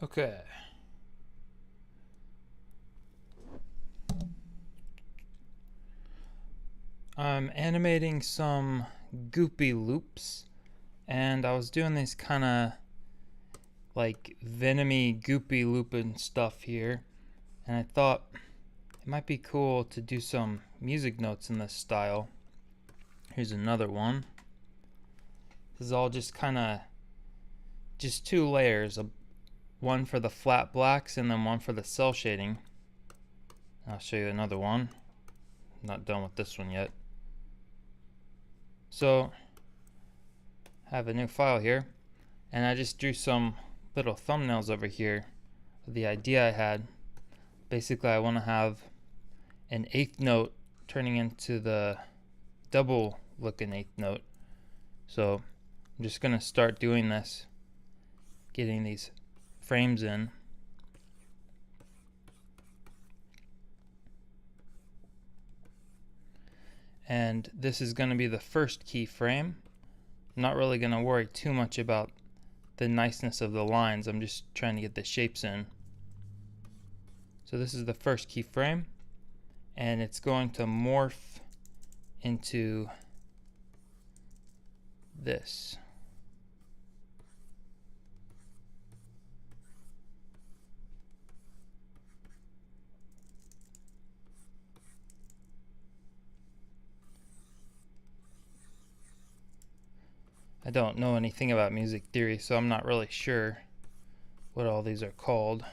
Okay. I'm animating some goopy loops, and I was doing these kind of like venomy goopy looping stuff here, and I thought it might be cool to do some music notes in this style. Here's another one. This is all just kind of just two layers, one for the flat blacks and then one for the cell shading. I'll show you another one. I'm not done with this one yet. So I have a new file here, and I just drew some little thumbnails over here of the idea I had. Basically, I want to have an eighth note turning into the double looking eighth note. So I'm just going to start doing this, getting these frames in. And this is going to be the first keyframe. I'm not really going to worry too much about the niceness of the lines. I'm just trying to get the shapes in. So this is the first keyframe, and it's going to morph into this. I don't know anything about music theory, so I'm not really sure what all these are called.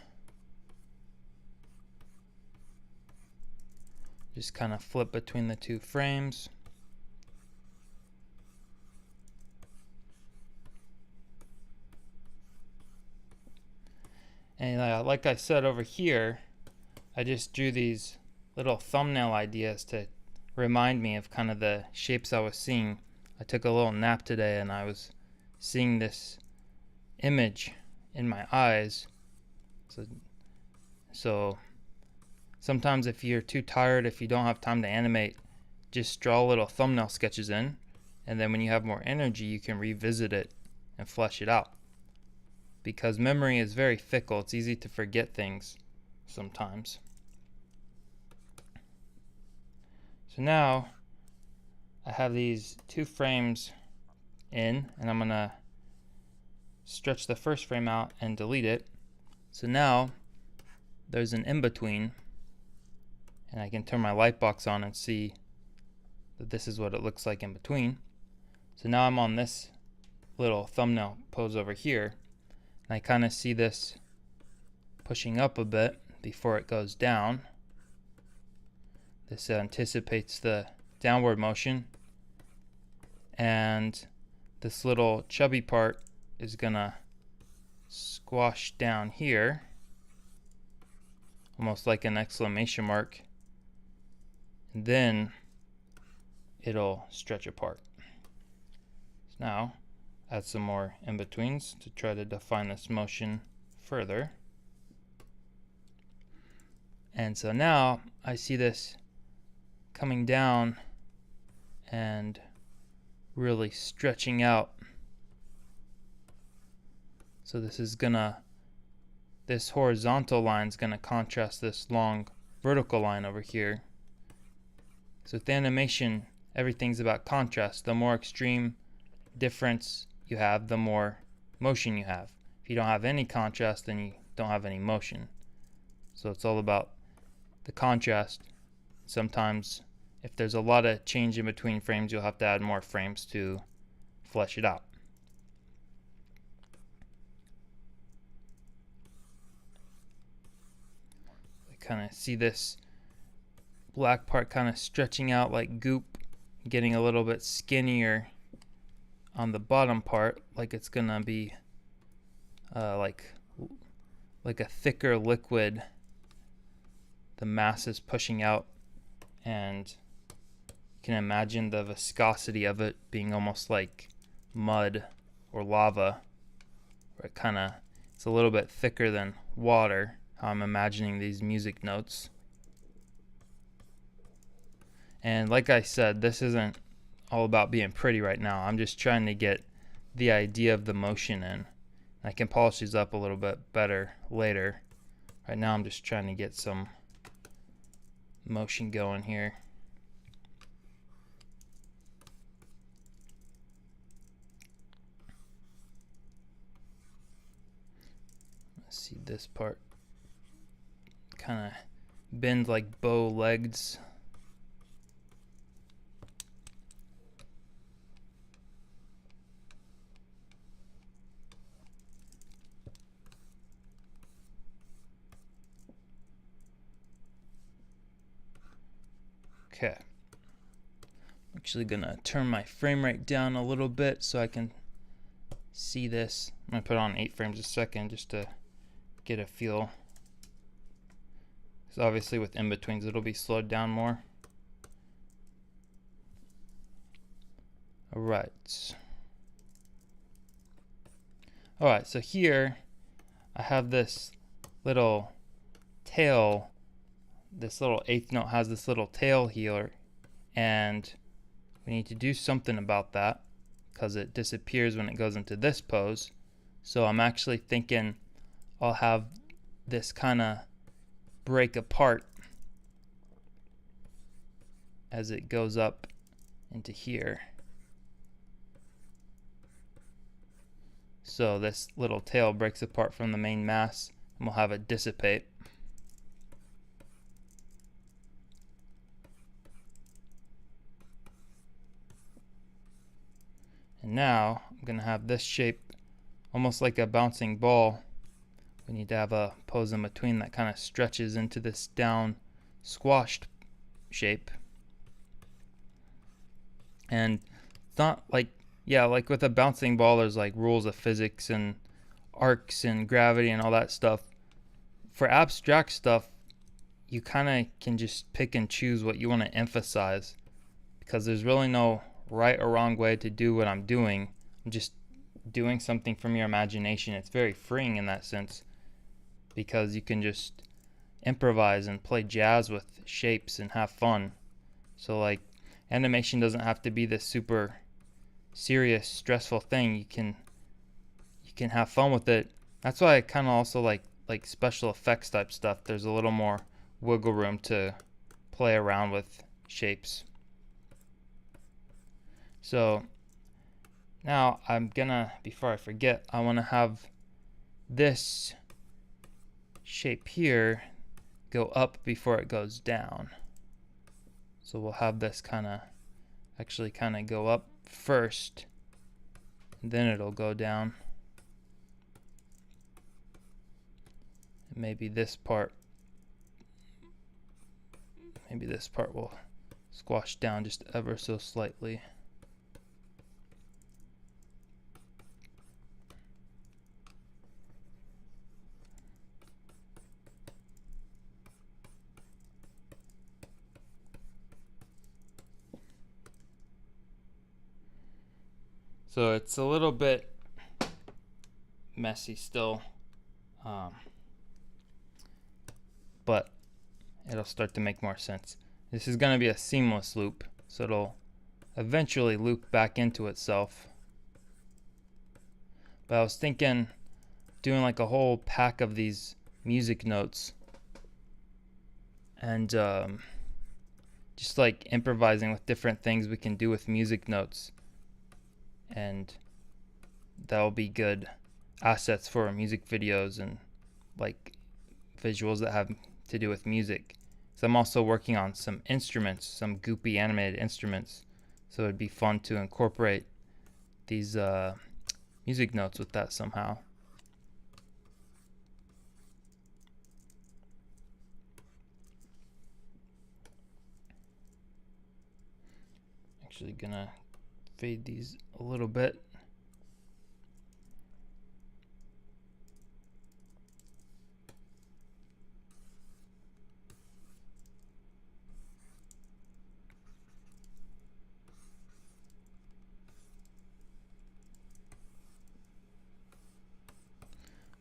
Just kind of flip between the two frames. And like I said over here, I just drew these little thumbnail ideas to remind me of kind of the shapes I was seeing. I took a little nap today and I was seeing this image in my eyes. So sometimes if you're too tired, if you don't have time to animate, just draw little thumbnail sketches in, and then when you have more energy you can revisit it and flesh it out. Because memory is very fickle, it's easy to forget things sometimes. So now I have these two frames in, and I'm going to stretch the first frame out and delete it. So now there's an in-between, and I can turn my lightbox on and see that this is what it looks like in between. So now I'm on this little thumbnail pose over here, and I kind of see this pushing up a bit before it goes down. This anticipates the downward motion, and this little chubby part is gonna squash down here, almost like an exclamation mark, and then it'll stretch apart. So now add some more in-betweens to try to define this motion further. And so now I see this coming down and really stretching out. So this horizontal line is gonna contrast this long vertical line over here. So with animation, everything's about contrast. The more extreme difference you have, the more motion you have. If you don't have any contrast, then you don't have any motion. So it's all about the contrast. Sometimes if there's a lot of change in between frames, you'll have to add more frames to flesh it out. I kind of see this black part kind of stretching out like goop, getting a little bit skinnier on the bottom part, like it's gonna be like a thicker liquid. The mass is pushing out, and you can imagine the viscosity of it being almost like mud or lava, where it's a little bit thicker than water, how I'm imagining these music notes. And like I said, this isn't all about being pretty right now. I'm just trying to get the idea of the motion in. I can polish these up a little bit better later. Right now I'm just trying to get some motion going here. Let's see this part. Kind of bend like bow legs. Okay. I'm actually gonna turn my frame rate down a little bit so I can see this. I'm gonna put on 8 frames a second just to get a feel. So obviously with in-betweens it'll be slowed down more. Alright. Alright, so here I have this little tail. This little eighth note has this little tail here, and we need to do something about that because it disappears when it goes into this pose. So I'm actually thinking I'll have this kind of break apart as it goes up into here. So this little tail breaks apart from the main mass and we'll have it dissipate. And now I'm going to have this shape almost like a bouncing ball. We need to have a pose in between that kind of stretches into this down squashed shape. And it's not like, yeah, like with a bouncing ball there's like rules of physics and arcs and gravity and all that stuff. For abstract stuff, you kind of can just pick and choose what you want to emphasize because there's really no right or wrong way to do what I'm doing. I'm just doing something from your imagination. It's very freeing in that sense because you can just improvise and play jazz with shapes and have fun. So like animation doesn't have to be this super serious, stressful thing. You can have fun with it. That's why I kind of also like special effects type stuff. There's a little more wiggle room to play around with shapes. So now I'm gonna, before I forget, I want to have this shape here go up before it goes down. So we'll have this actually go up first, and then it'll go down. And maybe this part will squash down just ever so slightly. So it's a little bit messy still, but it'll start to make more sense. This is going to be a seamless loop, so it'll eventually loop back into itself. But I was thinking doing like a whole pack of these music notes and just like improvising with different things we can do with music notes. And that'll be good assets for music videos and like visuals that have to do with music. So I'm also working on some instruments, some goopy animated instruments. So it'd be fun to incorporate these music notes with that somehow. Actually gonna fade these a little bit.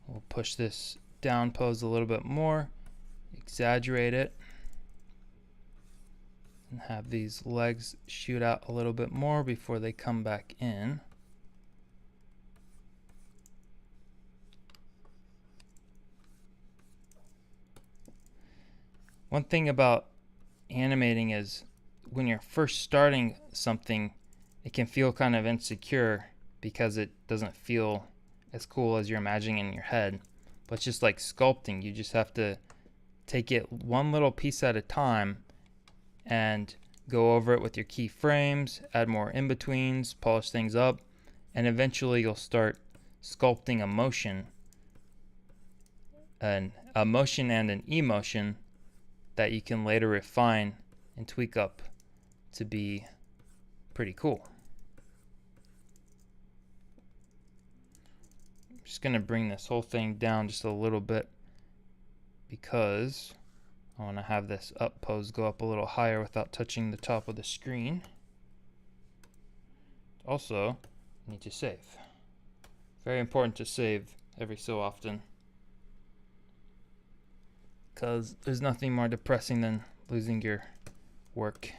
We'll push this down pose a little bit more, exaggerate it, and have these legs shoot out a little bit more before they come back in. One thing about animating is when you're first starting something, it can feel kind of insecure because it doesn't feel as cool as you're imagining in your head. But it's just like sculpting. You just have to take it one little piece at a time and go over it with your keyframes, add more in-betweens, polish things up, and eventually you'll start sculpting a motion and an emotion that you can later refine and tweak up to be pretty cool. I'm just going to bring this whole thing down just a little bit because I want to have this up pose go up a little higher without touching the top of the screen. Also, I need to save. Very important to save every so often, because there's nothing more depressing than losing your work.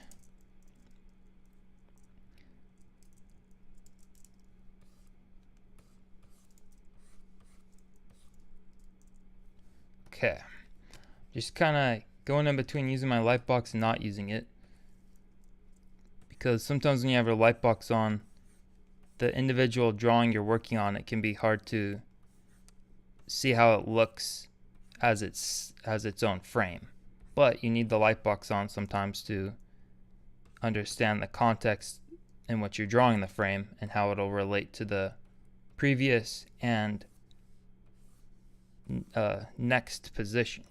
Okay, just kind of going in between using my lightbox and not using it, because sometimes when you have your lightbox on, the individual drawing you're working on, it can be hard to see how it looks as its own frame. But you need the lightbox on sometimes to understand the context in which you're drawing the frame and how it'll relate to the previous and next position.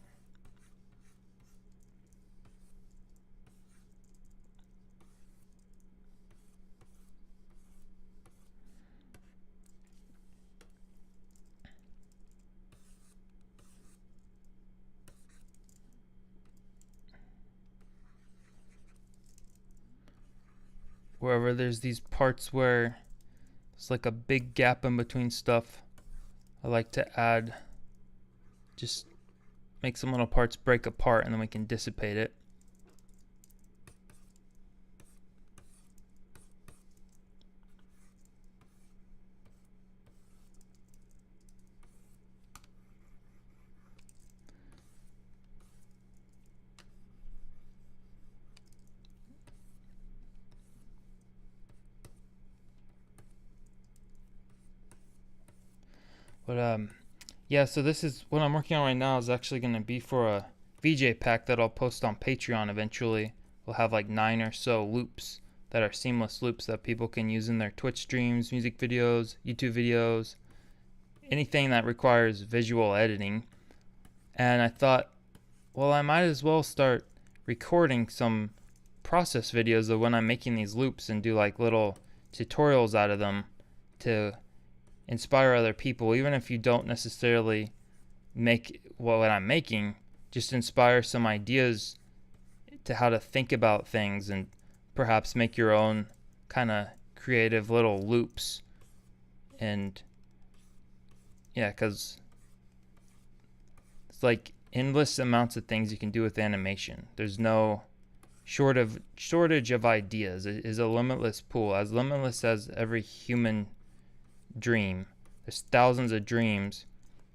Wherever there's these parts where it's like a big gap in between stuff, I like to add, just make some little parts break apart and then we can dissipate it. But yeah, so this is what I'm working on right now is actually going to be for a VJ pack that I'll post on Patreon eventually. We'll have like 9 or so loops that are seamless loops that people can use in their Twitch streams, music videos, YouTube videos, anything that requires visual editing. And I thought, well, I might as well start recording some process videos of when I'm making these loops and do like little tutorials out of them to inspire other people, even if you don't necessarily make what I'm making, just inspire some ideas to how to think about things and perhaps make your own kind of creative little loops. And yeah, because it's like endless amounts of things you can do with animation. There's no shortage of ideas. It is a limitless pool, as limitless as every human dream. There's thousands of dreams,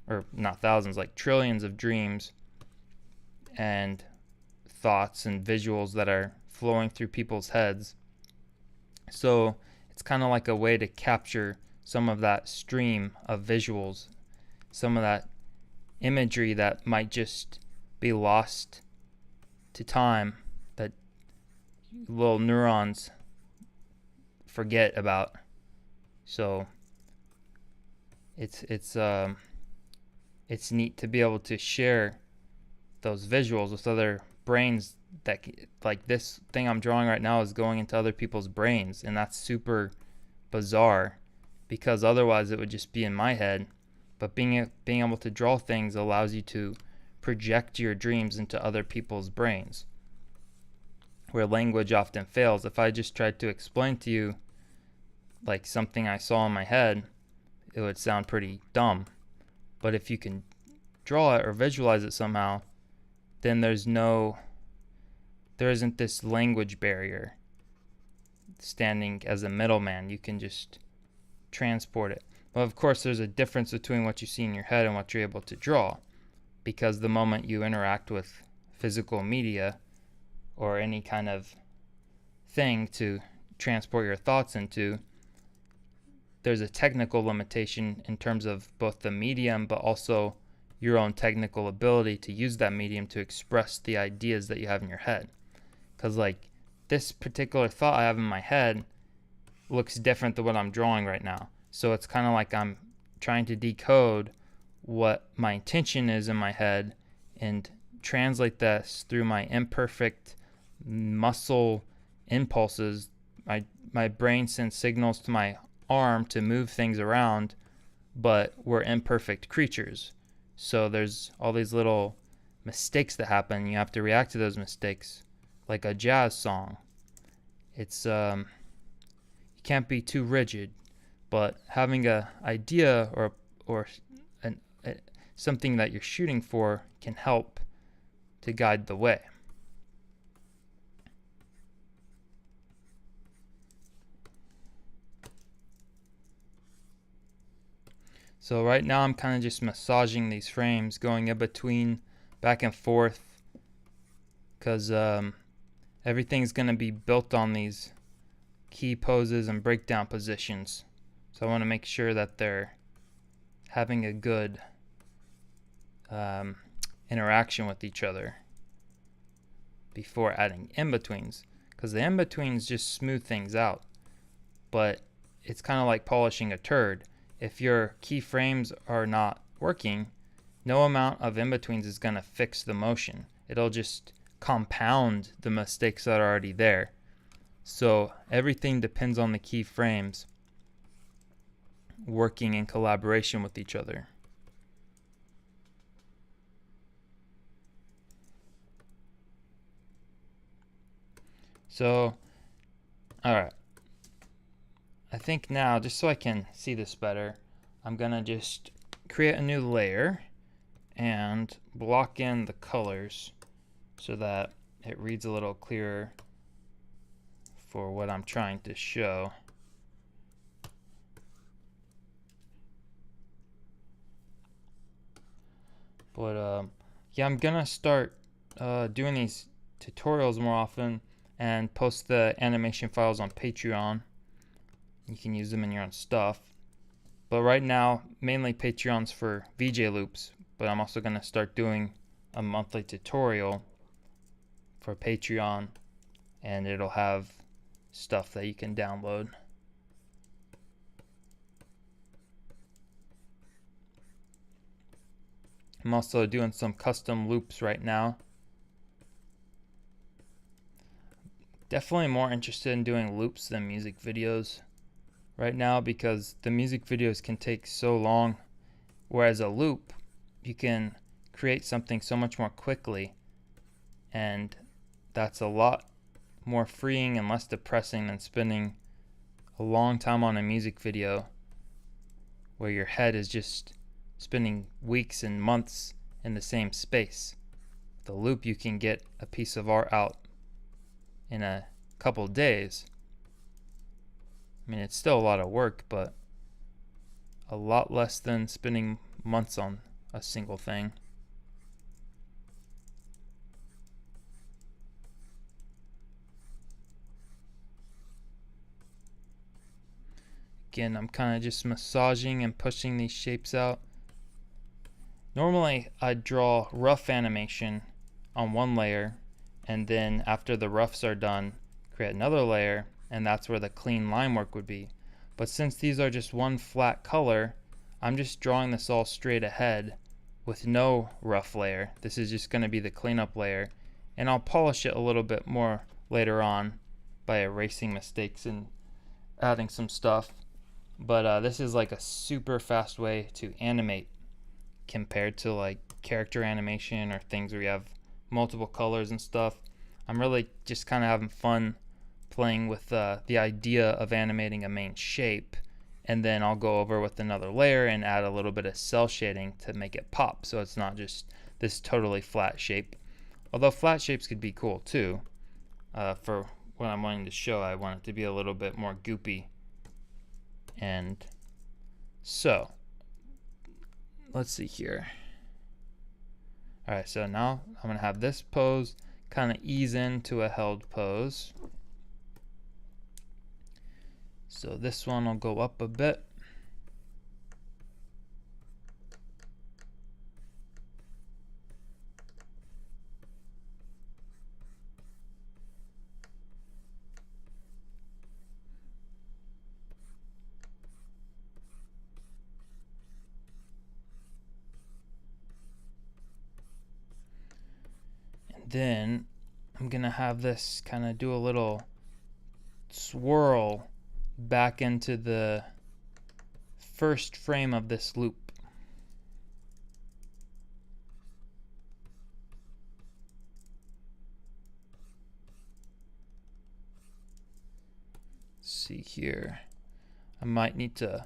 or not thousands, like trillions of dreams and thoughts and visuals that are flowing through people's heads. So it's kind of like a way to capture some of that stream of visuals, some of that imagery that might just be lost to time, that little neurons forget about. So it's neat to be able to share those visuals with other brains, that like this thing I'm drawing right now is going into other people's brains, and that's super bizarre because otherwise it would just be in my head. But being able to draw things allows you to project your dreams into other people's brains, where language often fails. If I just tried to explain to you like something I saw in my head, it would sound pretty dumb. But if you can draw it or visualize it somehow, then there isn't this language barrier standing as a middleman. You can just transport it. Well, of course, there's a difference between what you see in your head and what you're able to draw, because the moment you interact with physical media or any kind of thing to transport your thoughts into, there's a technical limitation in terms of both the medium but also your own technical ability to use that medium to express the ideas that you have in your head. Because like this particular thought I have in my head looks different than what I'm drawing right now. So it's kind of like I'm trying to decode what my intention is in my head and translate this through my imperfect muscle impulses. My brain sends signals to my arm to move things around, but we're imperfect creatures. So there's all these little mistakes that happen. You have to react to those mistakes like a jazz song. It's you can't be too rigid, but having a idea or something that you're shooting for can help to guide the way. So right now I'm kind of just massaging these frames, going in between, back and forth, because everything's going to be built on these key poses and breakdown positions. So I want to make sure that they're having a good interaction with each other before adding in-betweens, because the in-betweens just smooth things out, but it's kind of like polishing a turd. If your keyframes are not working, no amount of in-betweens is going to fix the motion. It'll just compound the mistakes that are already there. So everything depends on the keyframes working in collaboration with each other. So, alright. I think now, just so I can see this better, I'm going to just create a new layer and block in the colors so that it reads a little clearer for what I'm trying to show. But yeah, I'm gonna start doing these tutorials more often and post the animation files on Patreon. You can use them in your own stuff. But right now, mainly Patreon's for VJ loops, but I'm also gonna start doing a monthly tutorial for Patreon, and it'll have stuff that you can download. I'm also doing some custom loops right now. Definitely more interested in doing loops than music videos right now, because the music videos can take so long, whereas a loop, you can create something so much more quickly, and that's a lot more freeing and less depressing than spending a long time on a music video where your head is just spending weeks and months in the same space. The loop, you can get a piece of art out in a couple days. I mean, it's still a lot of work, but a lot less than spending months on a single thing. Again, I'm kind of just massaging and pushing these shapes out. Normally, I'd draw rough animation on one layer, and then after the roughs are done, create another layer, and that's where the clean line work would be. But since these are just one flat color, I'm just drawing this all straight ahead with no rough layer. This is just going to be the cleanup layer, and I'll polish it a little bit more later on by erasing mistakes and adding some stuff. But this is like a super fast way to animate compared to like character animation or things where you have multiple colors and stuff. I'm really just kind of having fun playing with the idea of animating a main shape, and then I'll go over with another layer and add a little bit of cell shading to make it pop, so it's not just this totally flat shape. Although flat shapes could be cool too. For what I'm wanting to show, I want it to be a little bit more goopy. And so let's see here. All right, so now I'm gonna have this pose kind of ease into a held pose. So this one will go up a bit. Then I'm gonna have this kind of do a little swirl back into the first frame of this loop. Let's see here. I might need to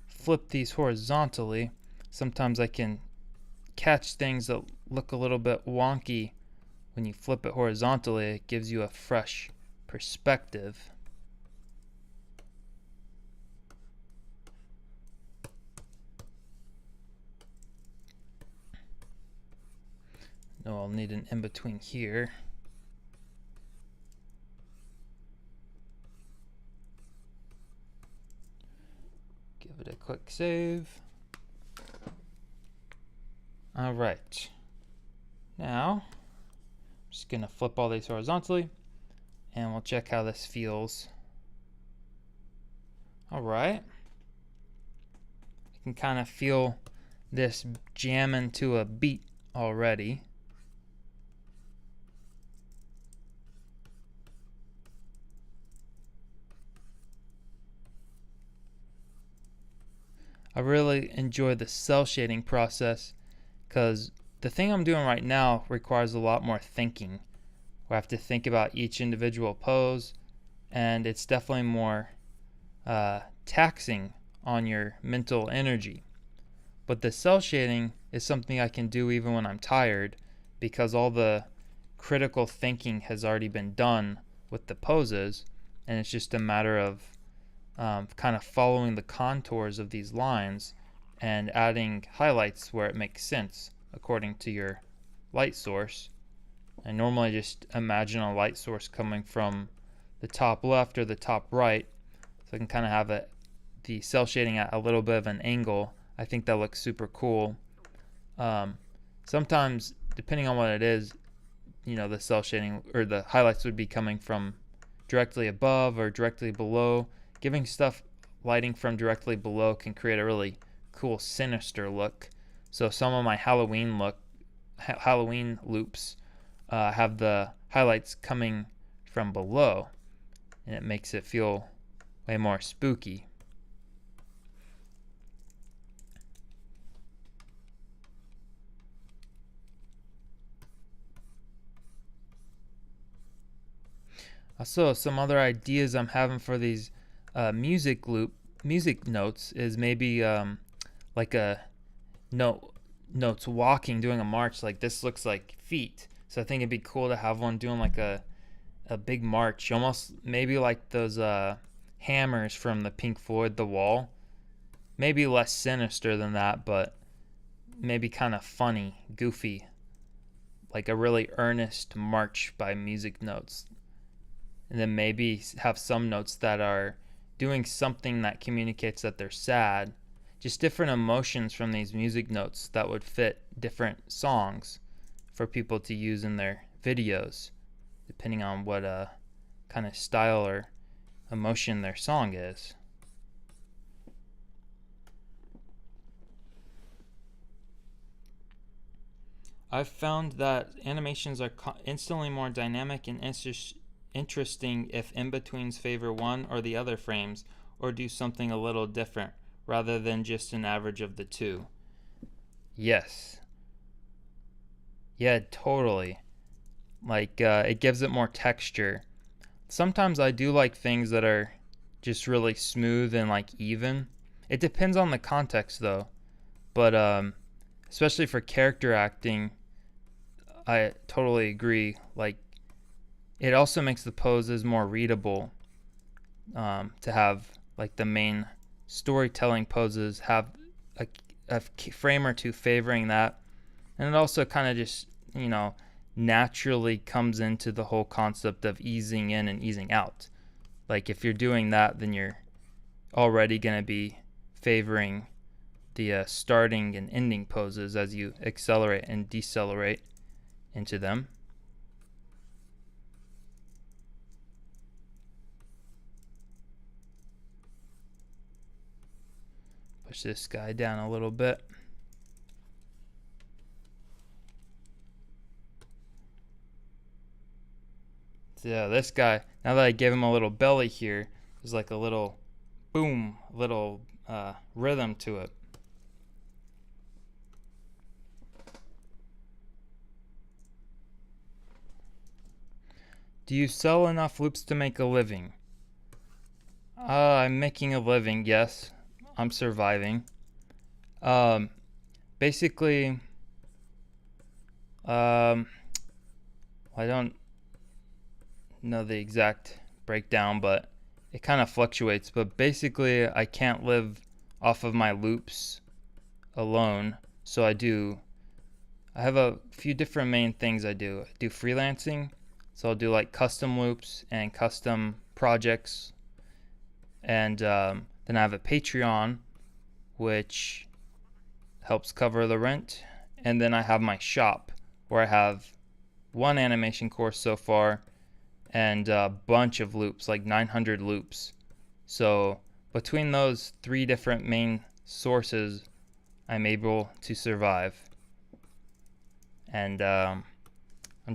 flip these horizontally. Sometimes I can catch things that look a little bit wonky. When you flip it horizontally, it gives you a fresh perspective. No, I'll need an in-between here. Give it a quick save. All right. Now, I'm just gonna flip all these horizontally and we'll check how this feels. All right. You can kind of feel this jam into a beat already. I really enjoy the cell shading process because the thing I'm doing right now requires a lot more thinking. I have to think about each individual pose, and it's definitely more taxing on your mental energy. But the cell shading is something I can do even when I'm tired because all the critical thinking has already been done with the poses, and it's just a matter of kind of following the contours of these lines and adding highlights where it makes sense according to your light source. I normally just imagine a light source coming from the top left or the top right, so I can kind of have the cell shading at a little bit of an angle. I think that looks super cool. Sometimes, depending on what it is, the cell shading or the highlights would be coming from directly above or directly below. Giving stuff lighting from directly below can create a really cool sinister look. So some of my Halloween loops have the highlights coming from below, and it makes it feel way more spooky. Also, some other ideas I'm having for these music notes is maybe like a notes walking, doing a march. Like this looks like feet, so I think it'd be cool to have one doing like a big march, almost maybe like those hammers from the Pink Floyd The Wall. Maybe less sinister than that, but maybe kind of funny, goofy, like a really earnest march by music notes. And then maybe have some notes that are doing something that communicates that they're sad. Just different emotions from these music notes that would fit different songs for people to use in their videos, depending on what kind of style or emotion their song is. I've found that animations are instantly more dynamic and interesting if in-betweens favor one or the other frames or do something a little different rather than just an average of the two. Yes. Yeah, totally. Like it gives it more texture. Sometimes I do like things that are just really smooth and like even. It depends on the context though. But especially for character acting, I totally agree. Like it also makes the poses more readable to have like the main storytelling poses have a frame or two favoring that, And it also kind of just, naturally comes into the whole concept of easing in and easing out. Like if you're doing that, then you're already going to be favoring the starting and ending poses as you accelerate and decelerate into them. Push this guy down a little bit. So yeah, this guy, now that I gave him a little belly here, there's like a little boom, little rhythm to it. Do you sell enough loops to make a living? I'm making a living, yes. I'm surviving. Basically, I don't know the exact breakdown, but it kind of fluctuates. But basically, I can't live off of my loops alone. So I have a few different main things I do. I do freelancing. So I'll do like custom loops and custom projects. And then I have a Patreon, which helps cover the rent. And then I have my shop, where I have one animation course so far and a bunch of loops, like 900 loops. So between those three different main sources, I'm able to survive. And I'm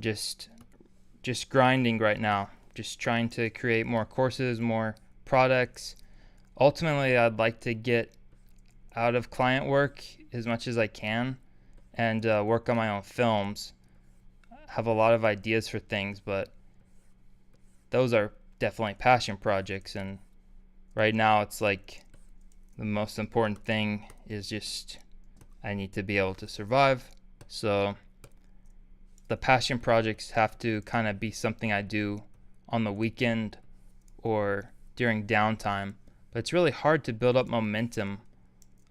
just grinding right now, just trying to create more courses, more products. Ultimately, I'd like to get out of client work as much as I can and work on my own films. I have a lot of ideas for things, but those are definitely passion projects, and right now it's like the most important thing is just I need to be able to survive. So the passion projects have to kind of be something I do on the weekend or during downtime. But it's really hard to build up momentum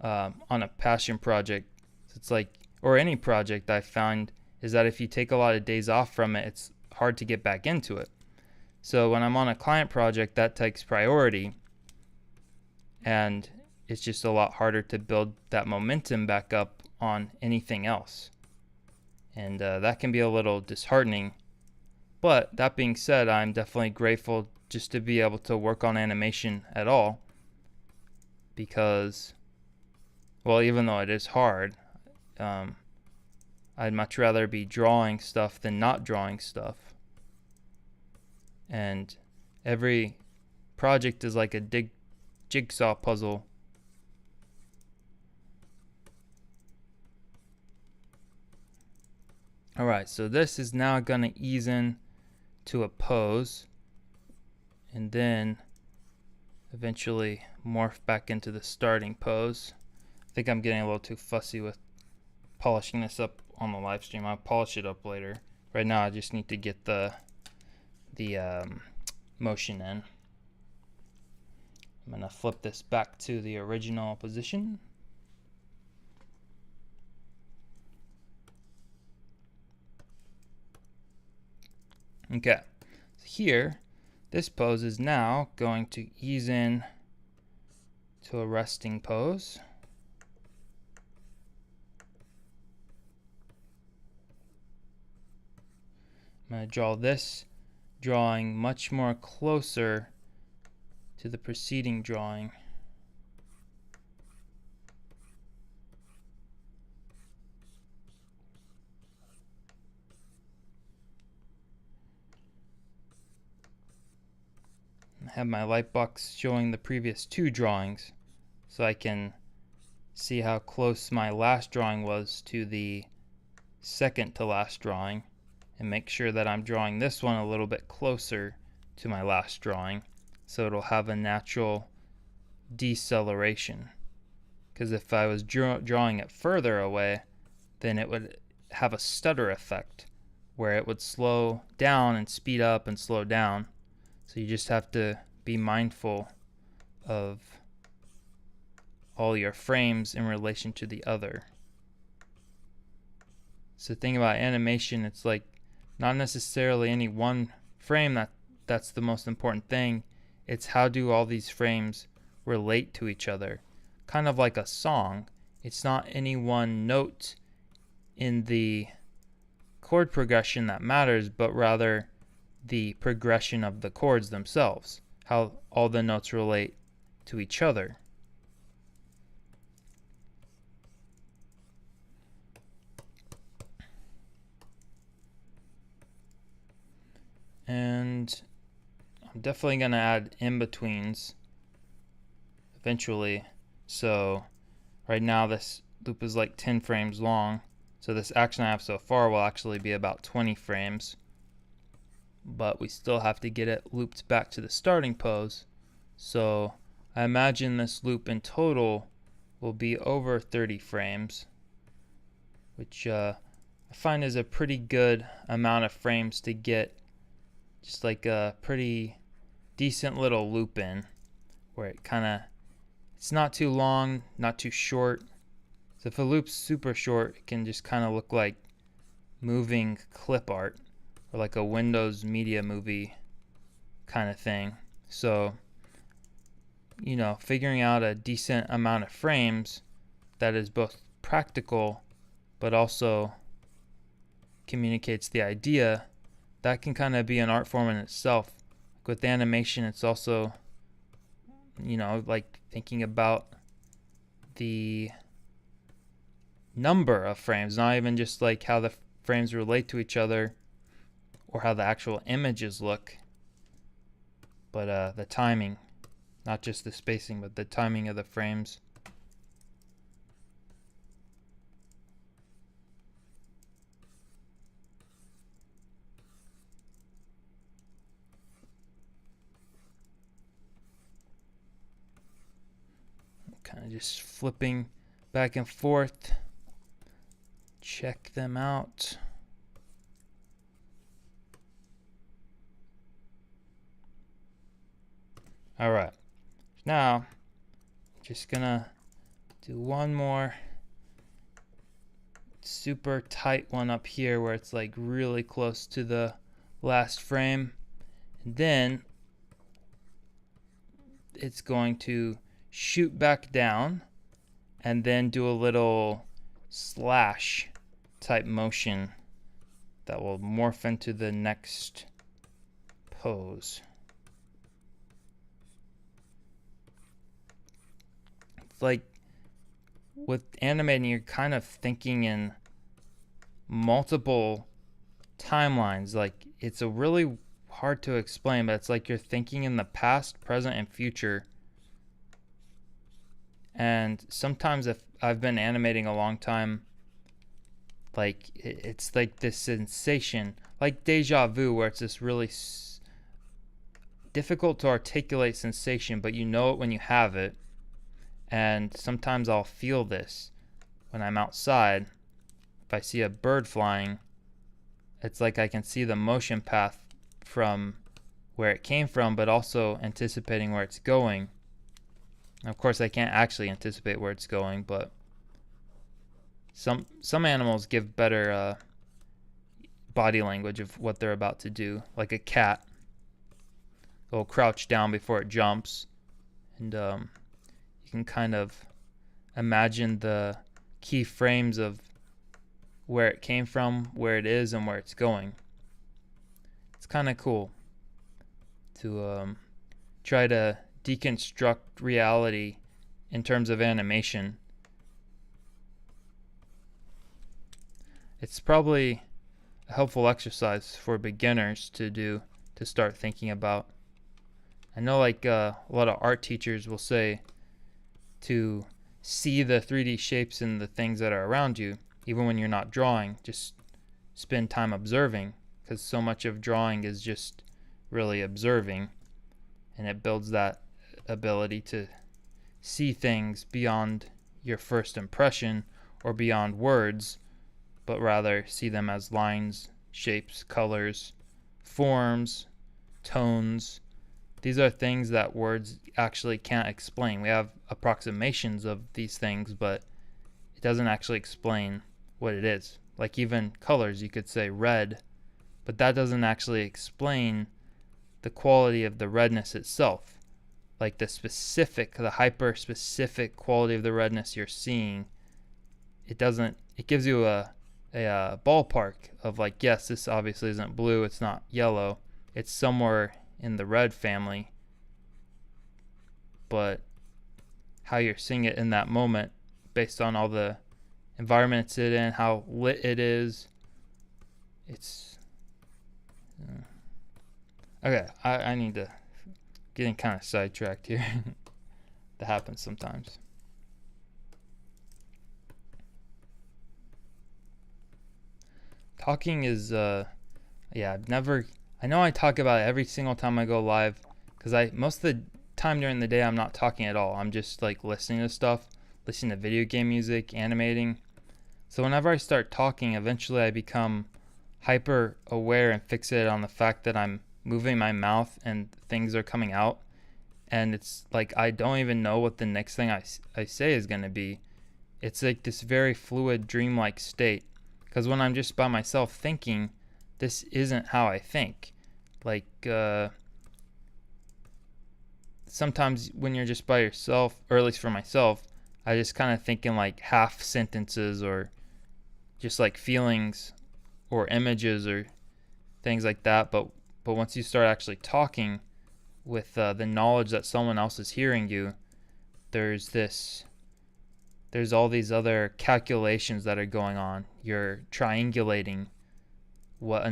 on a passion project. So it's like, or any project I find, is that if you take a lot of days off from it, it's hard to get back into it. So when I'm on a client project, that takes priority, and it's just a lot harder to build that momentum back up on anything else. And that can be a little disheartening. But that being said, I'm definitely grateful just to be able to work on animation at all, because, well, even though it is hard, I'd much rather be drawing stuff than not drawing stuff. And every project is like a jigsaw puzzle. Alright, so this is now going to ease in to a pose and then eventually morph back into the starting pose. I think I'm getting a little too fussy with polishing this up on the live stream. I'll polish it up later. Right now I just need to get the motion in. I'm going to flip this back to the original position. Okay, so here, this pose is now going to ease in to a resting pose. I'm going to draw this drawing much more closer to the preceding drawing. I have my light box showing the previous two drawings, so I can see how close my last drawing was to the second to last drawing, and make sure that I'm drawing this one a little bit closer to my last drawing, so it'll have a natural deceleration. Because if I was drawing it further away, then it would have a stutter effect where it would slow down and speed up and slow down. So you just have to be mindful of all your frames in relation to the other. So the thing about animation, it's like not necessarily any one frame that's the most important thing. It's how do all these frames relate to each other. Kind of like a song. It's not any one note in the chord progression that matters, but rather the progression of the chords themselves, how all the notes relate to each other. And I'm definitely going to add in-betweens eventually. So right now this loop is like 10 frames long. So this action I have so far will actually be about 20 frames. But we still have to get it looped back to the starting pose. So I imagine this loop in total will be over 30 frames, which I find is a pretty good amount of frames to get just like a pretty decent little loop in, where it kind of, it's not too long, not too short. So if a loop's super short, it can just kind of look like moving clip art, or like a Windows Media Movie kind of thing. So, you know, figuring out a decent amount of frames that is both practical but also communicates the idea, that can kind of be an art form in itself. With animation, it's also, you know, like thinking about the number of frames, not even just like how the frames relate to each other or how the actual images look, but the timing, not just the spacing, but the timing of the frames. Kind of just flipping back and forth. Check them out. All right, now just gonna do one more super tight one up here where it's like really close to the last frame, and then it's going to shoot back down and then do a little slash type motion that will morph into the next pose. It's like with animating, you're kind of thinking in multiple timelines. Like, it's a really hard to explain, but it's like you're thinking in the past, present, and future. And sometimes if I've been animating a long time, like it's like this sensation, like deja vu, where it's this really difficult to articulate sensation, but you know it when you have it. And sometimes I'll feel this when I'm outside. If I see a bird flying, it's like I can see the motion path from where it came from, but also anticipating where it's going. Of course, I can't actually anticipate where it's going, but some animals give better body language of what they're about to do. Like a cat, it'll crouch down before it jumps, and you can kind of imagine the key frames of where it came from, where it is, and where it's going. It's kind of cool to try to deconstruct reality in terms of animation. It's probably a helpful exercise for beginners to do, to start thinking about. I know like a lot of art teachers will say to see the 3D shapes and the things that are around you, even when you're not drawing. Just spend time observing, because so much of drawing is just really observing, and it builds that ability to see things beyond your first impression or beyond words, but rather see them as lines, shapes, colors, forms, tones. These are things that words actually can't explain. We have approximations of these things, but it doesn't actually explain what it is. Like even colors, you could say red, but that doesn't actually explain the quality of the redness itself. Like the hyper specific quality of the redness you're seeing, it gives you a ballpark of like, yes, this obviously isn't blue, it's not yellow, it's somewhere in the red family, but how you're seeing it in that moment based on all the environment it's in, how lit it is, it's okay. I need to getting kind of sidetracked here. That happens sometimes. Talking is yeah, I know I talk about it every single time I go live, because most of the time during the day I'm not talking at all. I'm just like listening to stuff, listening to video game music, animating. So whenever I start talking, eventually I become hyper aware and fixated on the fact that I'm moving my mouth and things are coming out, and it's like I don't even know what the next thing I say is going to be. It's like this very fluid, dreamlike state, because when I'm just by myself thinking, this isn't how I think. Like sometimes when you're just by yourself, or at least for myself, I just kind of think in like half sentences, or just like feelings or images or things like that. But once you start actually talking with the knowledge that someone else is hearing you, there's all these other calculations that are going on. You're triangulating what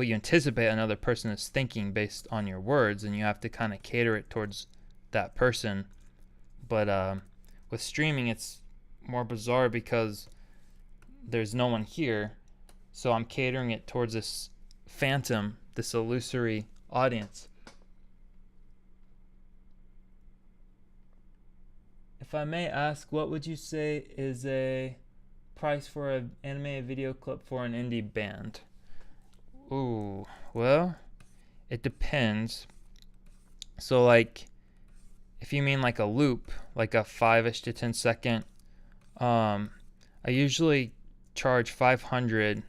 you anticipate another person is thinking based on your words, and you have to kind of cater it towards that person. But with streaming, it's more bizarre because there's no one here, so I'm catering it towards this phantom, this illusory audience. If I may ask, what would you say is a price for an animated video clip for an indie band? Ooh, well, it depends. So like, if you mean like a loop, like a 5-ish to 10 second, I usually charge 500.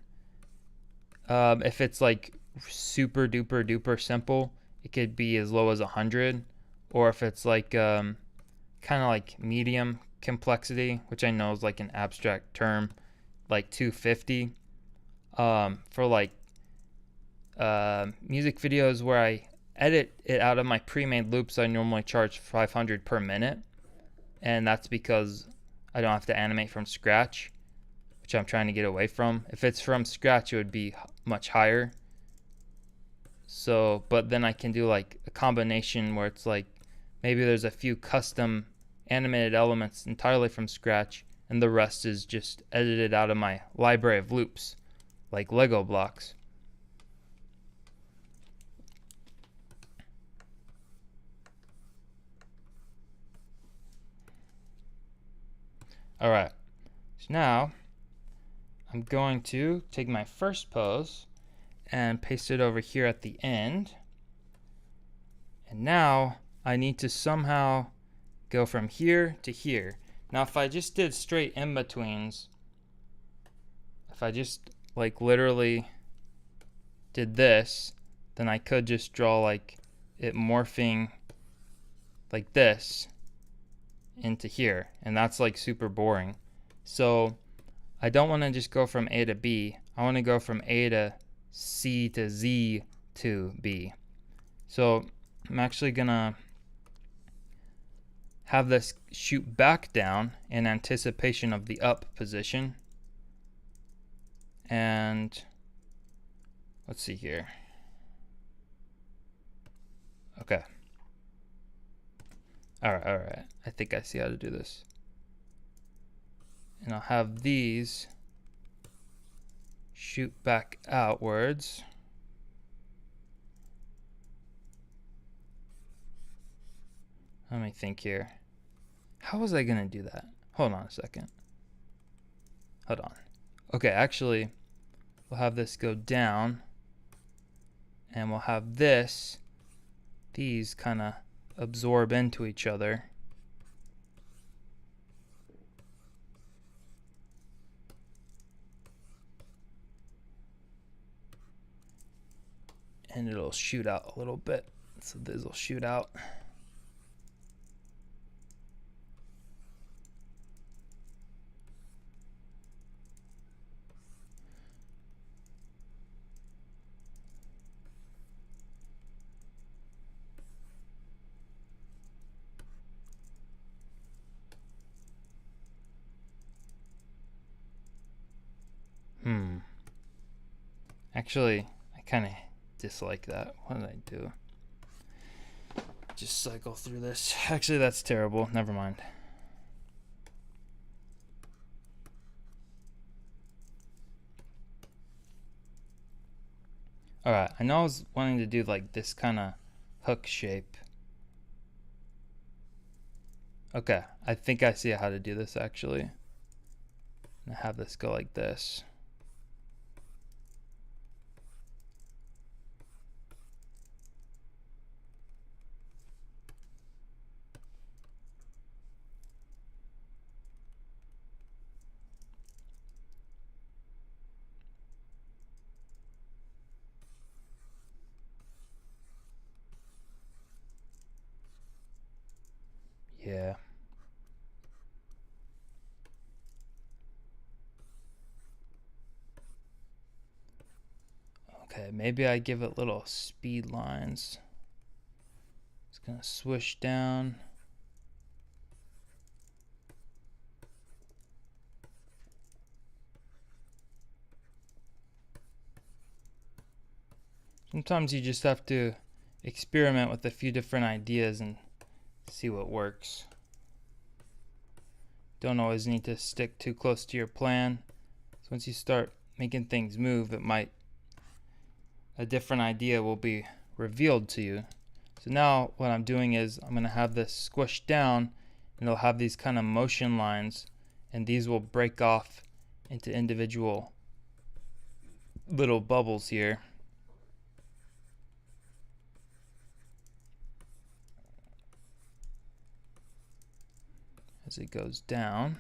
If it's like super duper simple, it could be as low as 100. Or if it's like kind of like medium complexity, which I know is like an abstract term, like 250. For like music videos where I edit it out of my pre-made loops, I normally charge 500 per minute, and that's because I don't have to animate from scratch, which I'm trying to get away from. If it's from scratch, it would be much higher. So, but then I can do like a combination where it's like maybe there's a few custom animated elements entirely from scratch, and the rest is just edited out of my library of loops, like Lego blocks. Alright, so now I'm going to take my first pose and paste it over here at the end. And now I need to somehow go from here to here. Now if I just did straight in-betweens, if I just like literally did this, then I could just draw like it morphing like this into here, and that's like super boring. So I don't want to just go from A to B. I want to go from A to C to Z to B. So I'm actually gonna have this shoot back down in anticipation of the up position. And let's see here. Okay. Alright. I think I see how to do this. And I'll have these shoot back outwards. Let me think here. How was I gonna do that? Hold on a second. Hold on. Okay, actually, we'll have this go down, and we'll have these kind of absorb into each other. and it'll shoot out a little bit. So this will shoot out. Actually, I kind of dislike that. What did I do? Just cycle through this. Actually, that's terrible. Never mind. Alright, I know I was wanting to do like this kind of hook shape. Okay, I think I see how to do this actually. I have this go like this. Yeah. Okay, maybe I give it little speed lines. It's gonna swish down. Sometimes you just have to experiment with a few different ideas and see what works. Don't always need to stick too close to your plan. So once you start making things move, a different idea will be revealed to you. So now what I'm doing is I'm going to have this squished down, and it'll have these kind of motion lines, and these will break off into individual little bubbles here. As it goes down,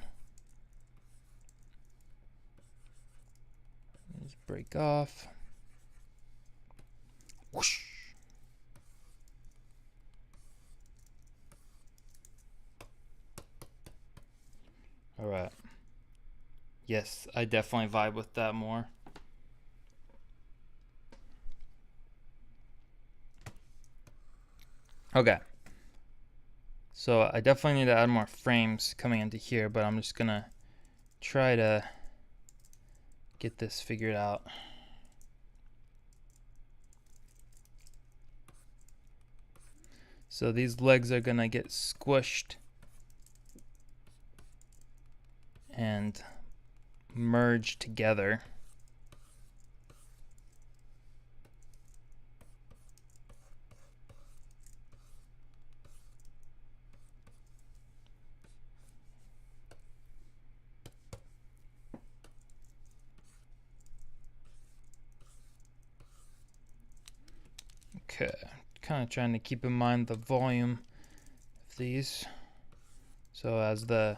just break off. Whoosh. All right. Yes, I definitely vibe with that more. Okay. So I definitely need to add more frames coming into here, but I'm just gonna try to get this figured out. So these legs are gonna get squished and merge together. Okay, kind of trying to keep in mind the volume of these. So as the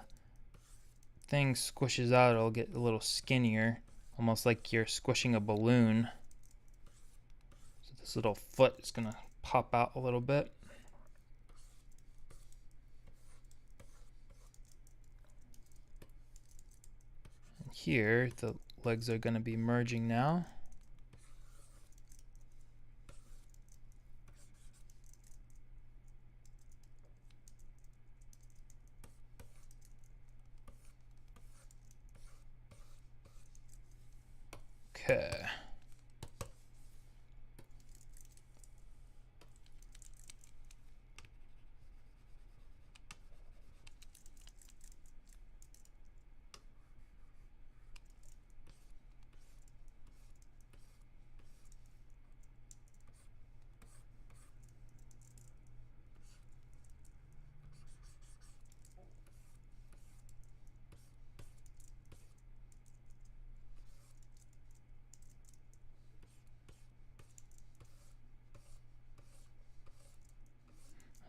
thing squishes out, it'll get a little skinnier, almost like you're squishing a balloon. So this little foot is gonna pop out a little bit. And here, the legs are gonna be merging now. Okay.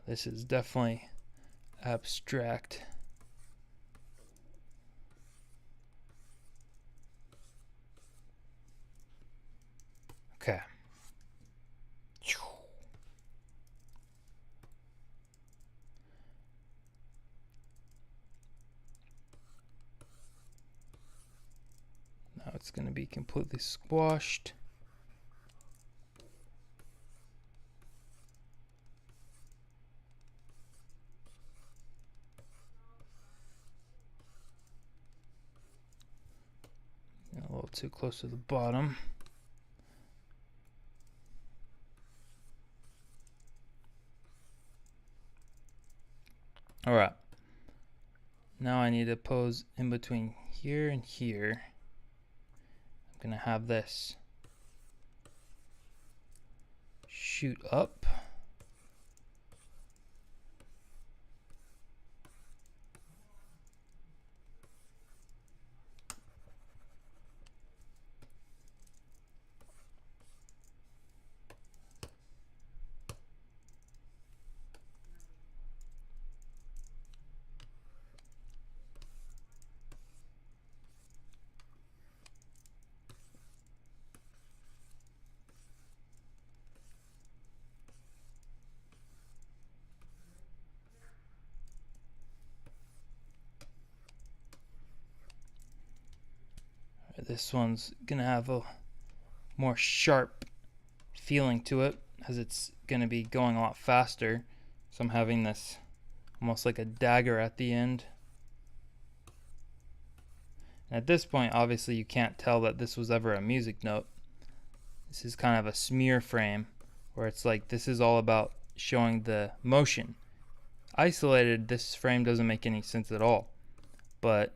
This is definitely abstract. Okay. it's going to be completely squashed. A little too close to the bottom. All right. Now I need to pose in between here and here. I'm going to have this shoot up. This one's gonna have a more sharp feeling to it as it's gonna be going a lot faster. So I'm having this almost like a dagger at the end. And at this point, obviously you can't tell that this was ever a music note. This is kind of a smear frame where it's like this is all about showing the motion. Isolated, this frame doesn't make any sense at all, but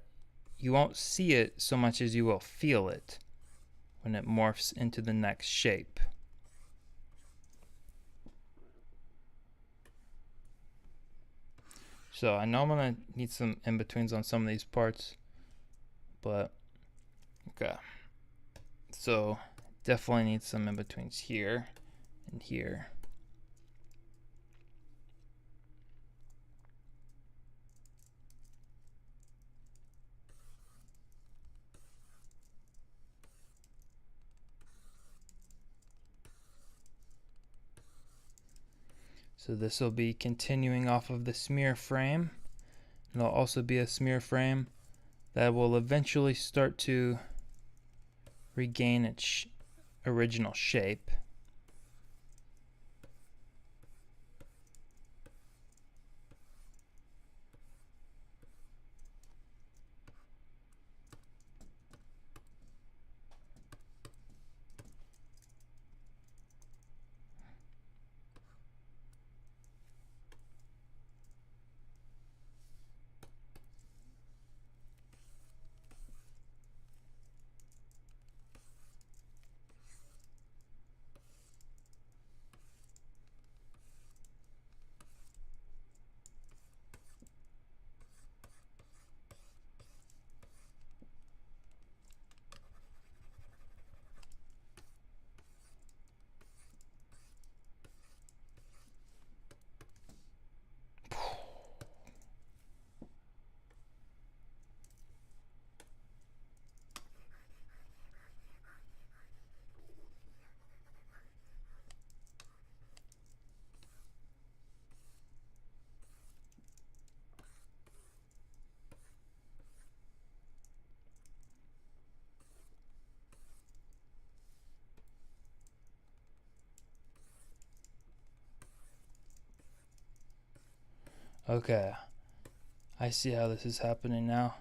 you won't see it so much as you will feel it when it morphs into the next shape. So I know I'm gonna need some in-betweens on some of these parts, but okay. So definitely need some in-betweens here and here. So this will be continuing off of the smear frame. It'll also be a smear frame that will eventually start to regain its original shape. Okay, I see how this is happening now.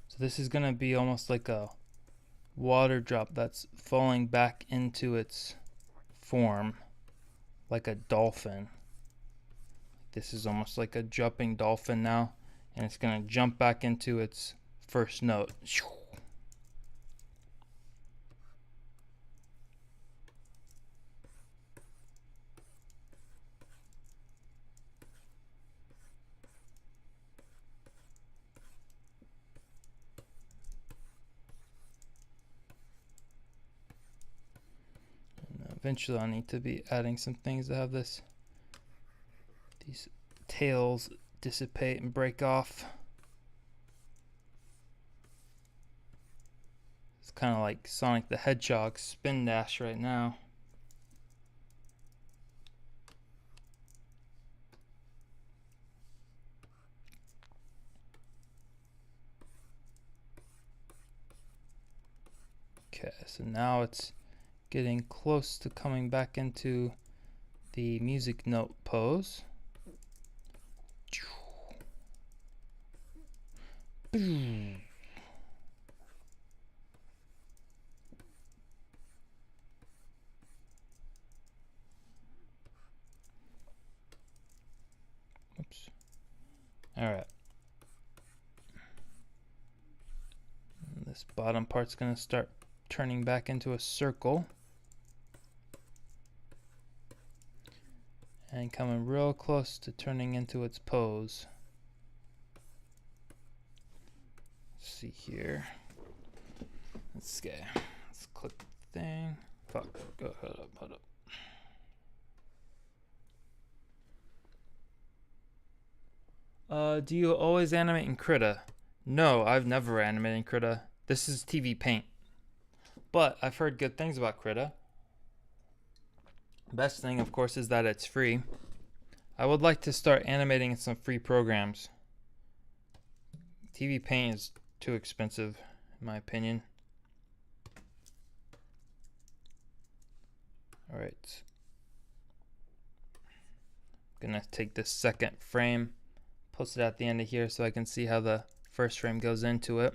So this is gonna be almost like a water drop that's falling back into its form, like a dolphin. This is almost like a jumping dolphin now, and it's gonna jump back into its first note. Eventually I'll need to be adding some things that have these tails dissipate and break off. It's kind of like Sonic the Hedgehog spin dash right now. Okay, so now it's getting close to coming back into the music note pose. Oops. All right. This bottom part's going to start turning back into a circle. And coming real close to turning into its pose. Let's see here. Let's click the thing. Fuck. Go, hold up. Do you always animate in Krita? No, I've never animated in Krita. This is TV Paint. But I've heard good things about Krita. Best thing, of course, is that it's free. I would like to start animating in some free programs. TV Paint is too expensive, in my opinion. Alright. I'm gonna take this second frame, post it at the end of here so I can see how the first frame goes into it.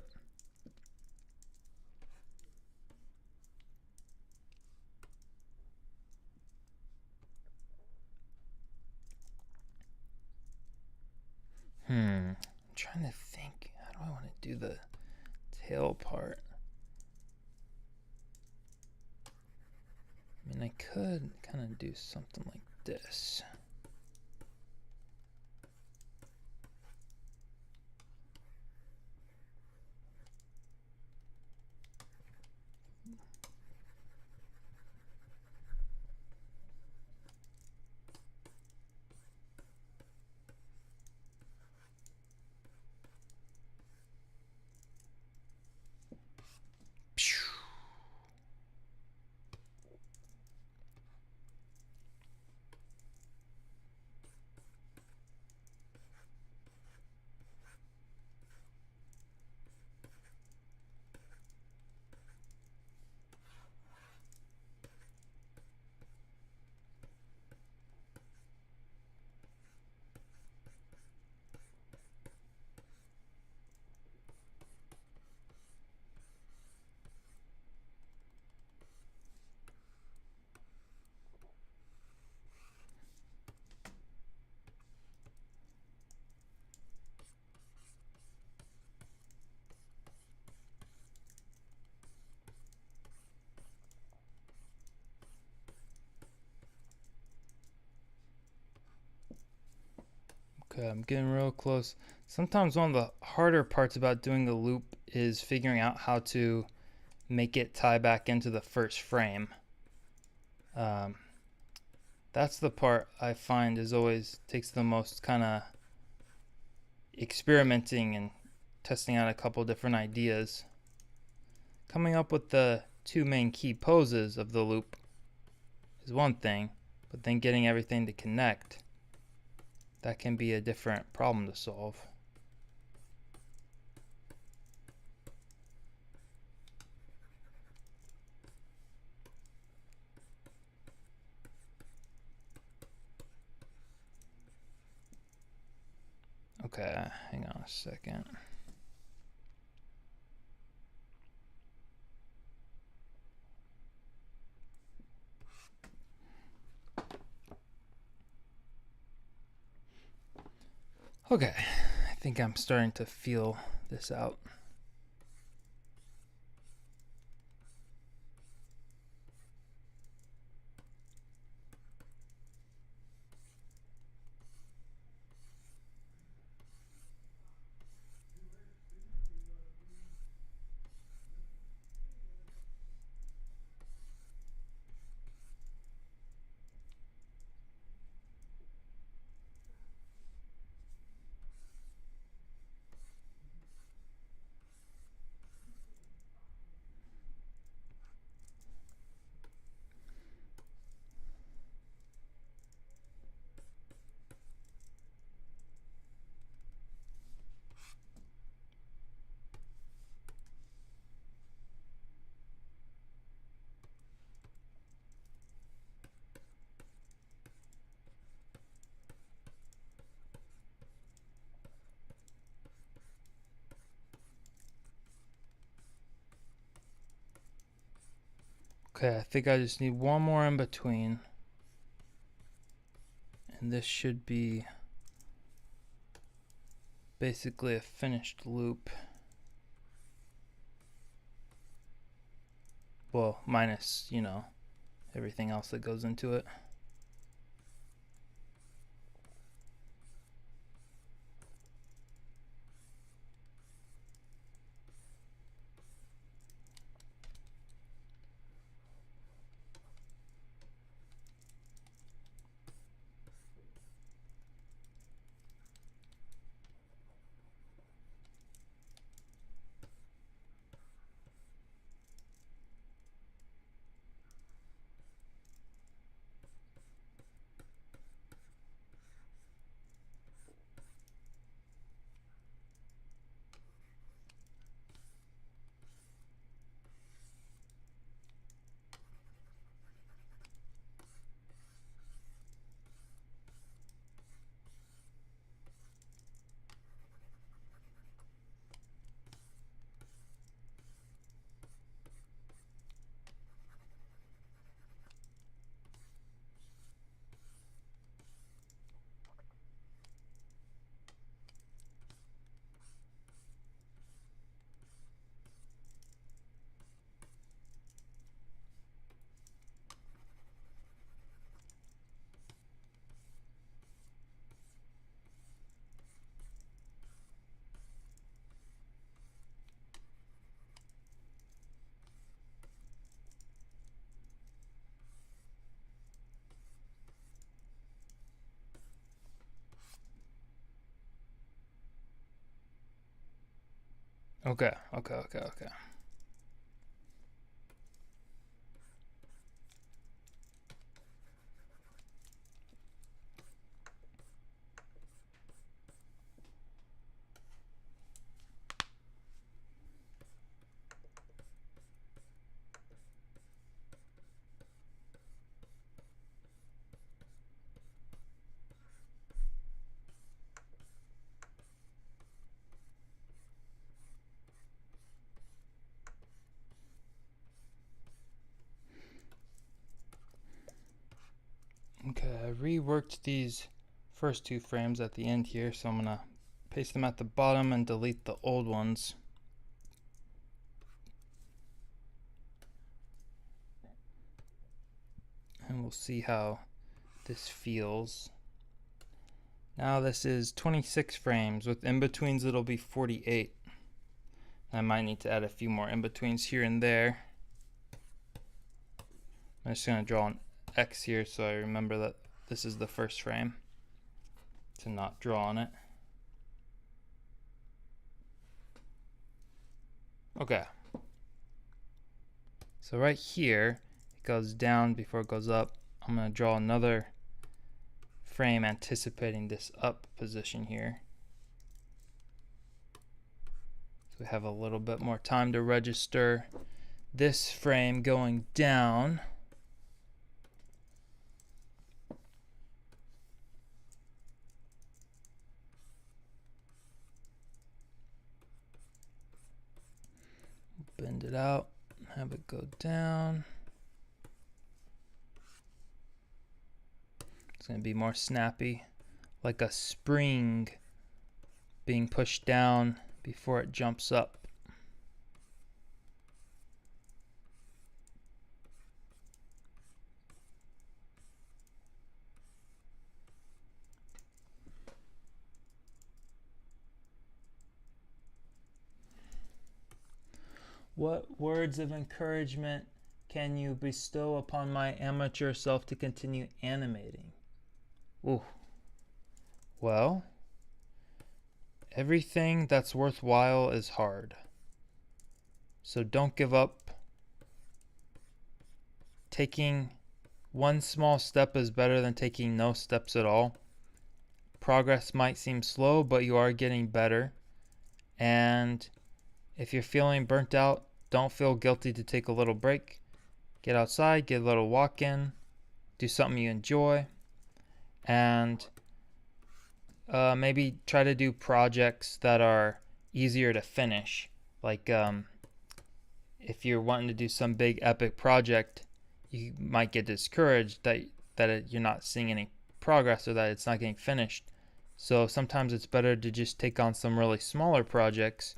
I'm trying to think, how do I want to do the tail part? I mean, I could kind of do something like this. Okay, I'm getting real close. Sometimes one of the harder parts about doing a loop is figuring out how to make it tie back into the first frame. That's the part I find is always takes the most kind of experimenting and testing out a couple different ideas. Coming up with the two main key poses of the loop is one thing, but then getting everything to connect, that can be a different problem to solve. Okay, hang on a second. Okay, I think I'm starting to feel this out. Okay, I think I just need one more in between. And this should be basically a finished loop. Well, minus, you know, everything else that goes into it. Okay. Okay, I reworked these first two frames at the end here, so I'm gonna paste them at the bottom and delete the old ones. And we'll see how this feels. Now this is 26 frames. With in-betweens it'll be 48. I might need to add a few more in-betweens here and there. I'm just gonna draw an X here so I remember that this is the first frame, to not draw on it. Okay. So right here, it goes down before it goes up. I'm gonna draw another frame anticipating this up position here. So we have a little bit more time to register this frame going down. Bend it out, have it go down. It's going to be more snappy, like a spring being pushed down before it jumps up. What words of encouragement can you bestow upon my amateur self to continue animating? Ooh. Well, everything that's worthwhile is hard. So don't give up. Taking one small step is better than taking no steps at all. Progress might seem slow, but you are getting better. And if you're feeling burnt out, don't feel guilty to take a little break. Get outside, get a little walk in, do something you enjoy, and maybe try to do projects that are easier to finish. Like if you're wanting to do some big epic project, you might get discouraged that you're not seeing any progress or that it's not getting finished. So sometimes it's better to just take on some really smaller projects,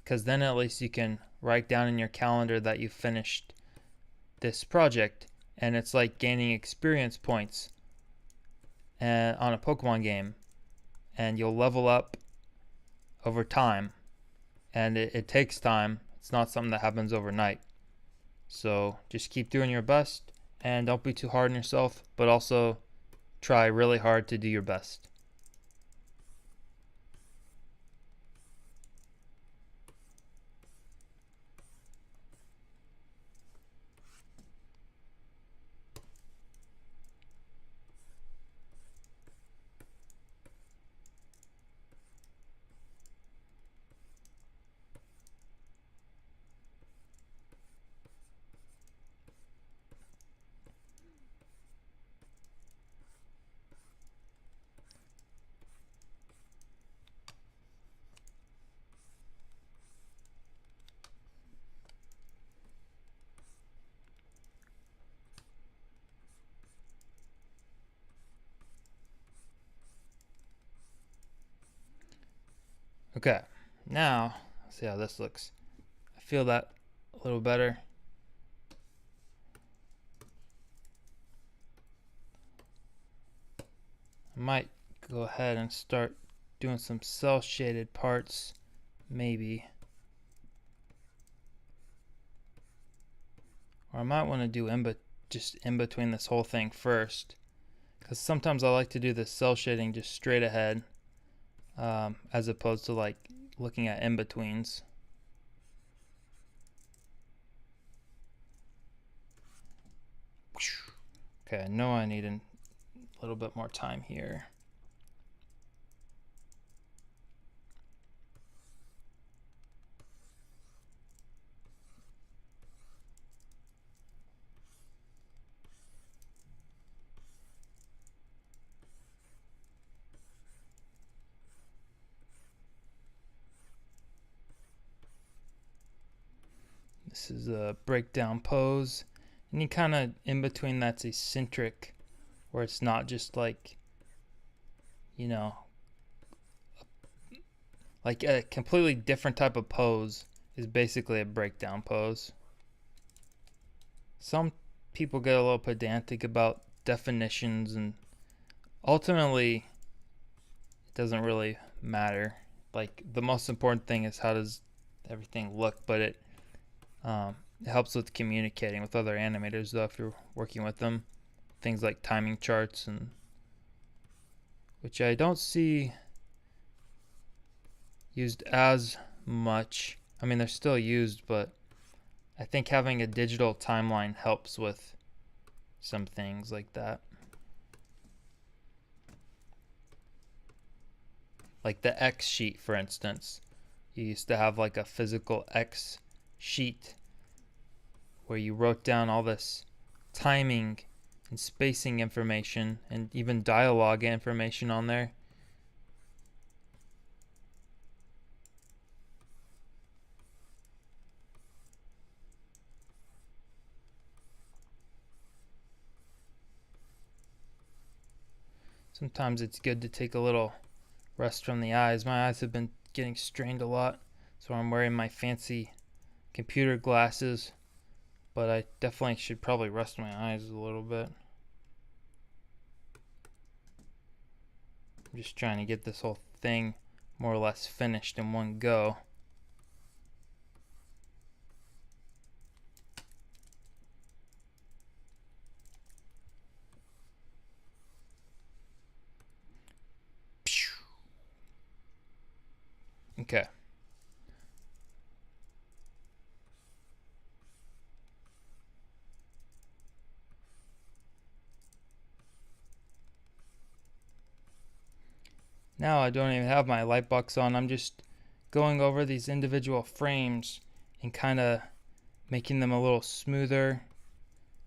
because then at least you can write down in your calendar that you finished this project, and it's like gaining experience points and on a Pokemon game, and you'll level up over time, and it takes time. It's not something that happens overnight. So just keep doing your best and don't be too hard on yourself, but also try really hard to do your best. Okay, now let's see how this looks. I feel that a little better. I might go ahead and start doing some cell shaded parts, maybe. Or I might want to do just in between this whole thing first, because sometimes I like to do the cell shading just straight ahead, as opposed to like looking at in-betweens. Okay, I know I need a little bit more time here. This is a breakdown pose. Any kind of in between that's eccentric, where it's not just like, you know, like a completely different type of pose is basically a breakdown pose. Some people get a little pedantic about definitions, and ultimately it doesn't really matter. Like, the most important thing is how does everything look, but it helps with communicating with other animators, though, if you're working with them. Things like timing charts, and which I don't see used as much. I mean, they're still used, but I think having a digital timeline helps with some things like that. Like the X sheet, for instance. You used to have like a physical X sheet where you wrote down all this timing and spacing information and even dialogue information on there. Sometimes it's good to take a little rest from the eyes. My eyes have been getting strained a lot, so I'm wearing my fancy computer glasses, but I definitely should probably rest my eyes a little bit. I'm just trying to get this whole thing more or less finished in one go. Okay. Now I don't even have my light box on. I'm just going over these individual frames and kind of making them a little smoother,